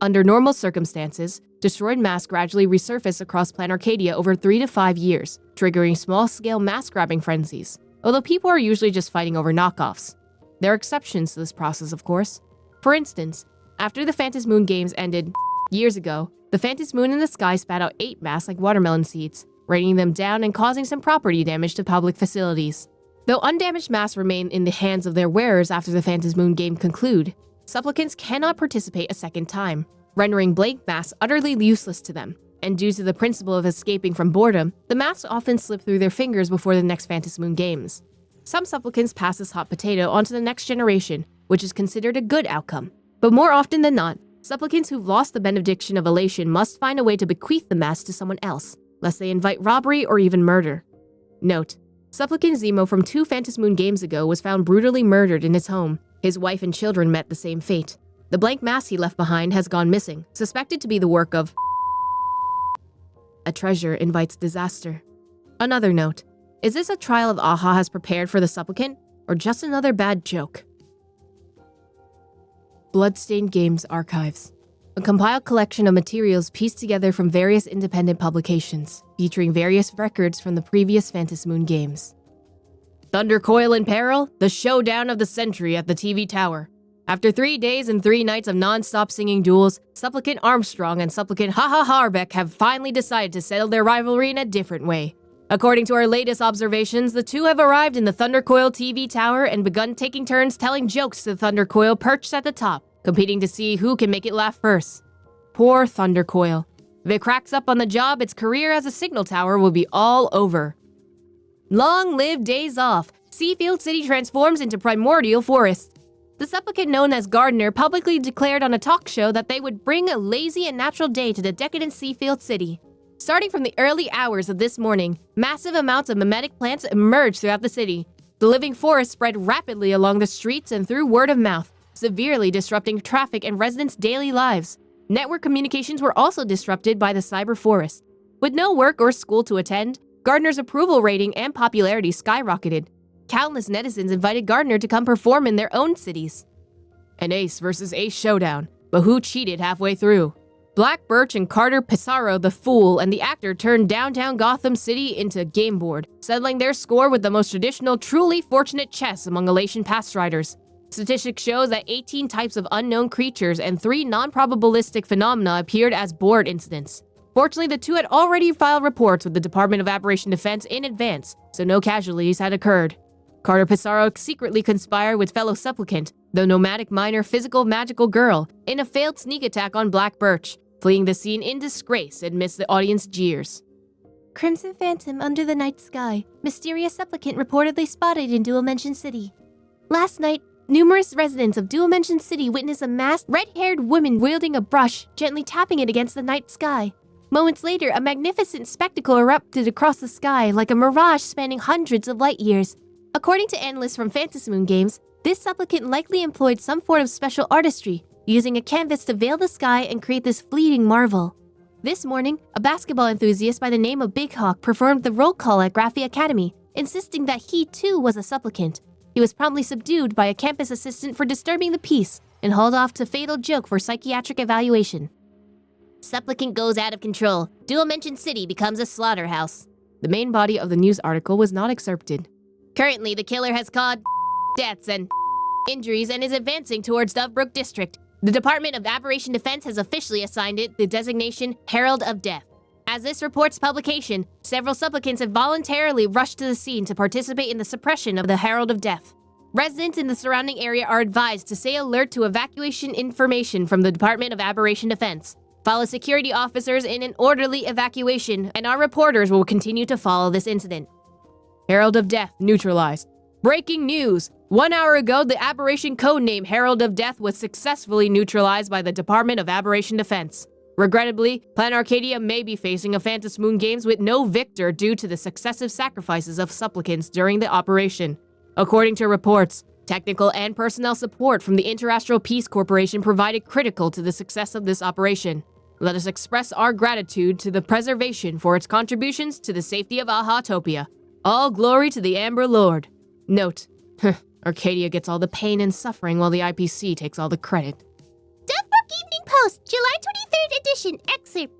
Under normal circumstances, destroyed masks gradually resurface across Planarcadia over 3 to 5 years, triggering small-scale mask-grabbing frenzies, although people are usually just fighting over knockoffs. There are exceptions to this process, of course. For instance, after the Phantasmoon games ended years ago, the Phantasmoon in the sky spat out 8 masks like watermelon seeds, raining them down and causing some property damage to public facilities. Though undamaged masks remain in the hands of their wearers after the Phantasmoon game conclude, supplicants cannot participate a second time, rendering blank masks utterly useless to them. And due to the principle of escaping from boredom, the masks often slip through their fingers before the next Phantasmoon games. Some supplicants pass this hot potato onto the next generation, which is considered a good outcome. But more often than not, supplicants who've lost the benediction of elation must find a way to bequeath the mass to someone else, lest they invite robbery or even murder. Note: Supplicant Zemo from 2 Phantasmoon games ago was found brutally murdered in his home. His wife and children met the same fate. The blank mass he left behind has gone missing, suspected to be the work of a treasure invites disaster. Another note: is this a trial of Aha has prepared for the supplicant, or just another bad joke? Bloodstained Games Archives. A compiled collection of materials pieced together from various independent publications, featuring various records from the previous Phantasmoon games. Thundercoil in peril, the showdown of the century at the TV tower. After 3 days and 3 nights of non-stop singing duels, Supplicant Armstrong and Supplicant Harbeck have finally decided to settle their rivalry in a different way. According to our latest observations, the two have arrived in the Thundercoil TV tower and begun taking turns telling jokes to the Thundercoil perched at the top, competing to see who can make it laugh first. Poor Thundercoil. If it cracks up on the job, its career as a signal tower will be all over. Long live days off. Seafield City transforms into primordial forest. The supplicant known as Gardener publicly declared on a talk show that they would bring a lazy and natural day to the decadent Seafield City. Starting from the early hours of this morning, massive amounts of mimetic plants emerged throughout the city. The living forest spread rapidly along the streets and through word of mouth, severely disrupting traffic and residents' daily lives. Network communications were also disrupted by the cyber forest. With no work or school to attend, Gardner's approval rating and popularity skyrocketed. Countless netizens invited Gardner to come perform in their own cities. An ace versus ace showdown, but who cheated halfway through? Black Birch and Carter Pissarro the Fool and the actor turned downtown Gotham City into a game board, settling their score with the most traditional, truly fortunate chess among Elation past riders. Statistics show that 18 types of unknown creatures and 3 non-probabilistic phenomena appeared as board incidents. Fortunately, the two had already filed reports with the Department of Aberration Defense in advance, so no casualties had occurred. Carter Pissarro secretly conspired with fellow supplicant, the nomadic minor physical magical girl, in a failed sneak attack on Black Birch, fleeing the scene in disgrace amidst the audience jeers. Crimson Phantom under the night sky. Mysterious supplicant reportedly spotted in Dual Mention City. Last night, numerous residents of Dual Mention City witnessed a masked, red-haired woman wielding a brush, gently tapping it against the night sky. Moments later, a magnificent spectacle erupted across the sky like a mirage spanning hundreds of light years. According to analysts from Phantasmoon games, this supplicant likely employed some form of special artistry, using a canvas to veil the sky and create this fleeting marvel. This morning, a basketball enthusiast by the name of Big Hawk performed the roll call at Graphia Academy, insisting that he too was a supplicant. He was promptly subdued by a campus assistant for disturbing the peace and hauled off to fatal joke for psychiatric evaluation. Supplicant goes out of control. Dual Mention City becomes a slaughterhouse. The main body of the news article was not excerpted. Currently, the killer has caused deaths and injuries and is advancing towards Dovebrook District. The Department of Aberration Defense has officially assigned it the designation Herald of Death. As this report's publication, several supplicants have voluntarily rushed to the scene to participate in the suppression of the Herald of Death. Residents in the surrounding area are advised to stay alert to evacuation information from the Department of Aberration Defense. Follow security officers in an orderly evacuation, and our reporters will continue to follow this incident. Herald of Death neutralized. Breaking news! 1 hour ago, the Aberration codename Herald of Death was successfully neutralized by the Department of Aberration Defense. Regrettably, Planarcadia may be facing a Phantasmoon games with no victor due to the successive sacrifices of supplicants during the operation. According to reports, technical and personnel support from the Interastral Peace Corporation provided critical to the success of this operation. Let us express our gratitude to the preservation for its contributions to the safety of Ahatopia. All glory to the Amber Lord. Note, Arcadia gets all the pain and suffering while the IPC takes all the credit. Dovebrook Evening Post, July 23rd edition, excerpt.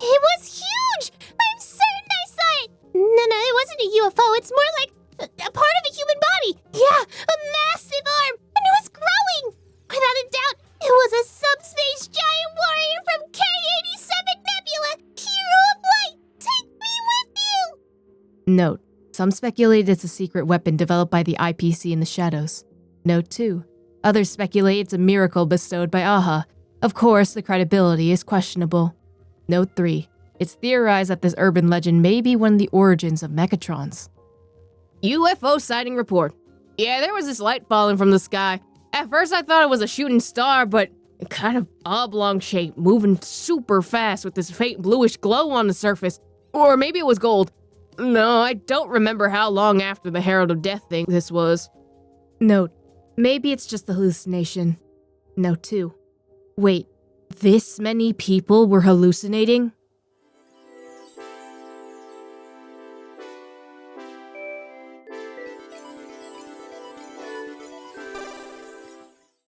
It was huge! I'm certain I saw it! No, it wasn't a UFO. It's more like a part of a human body. Yeah, a massive arm, and it was growing. Without a doubt, it was a subspace giant warrior from K-87 Nebula, hero of light. Take me with you! Note, some speculate it's a secret weapon developed by the IPC in the shadows. Note 2. Others speculate it's a miracle bestowed by Aha. Of course, the credibility is questionable. Note 3. It's theorized that this urban legend may be one of the origins of Mechatrons. UFO sighting report. Yeah, there was this light falling from the sky. At first I thought it was a shooting star, but kind of oblong shape, moving super fast with this faint bluish glow on the surface. Or maybe it was gold. No, I don't remember how long after the Herald of Death thing this was. Note, maybe it's just a hallucination. Note 2. Wait, this many people were hallucinating?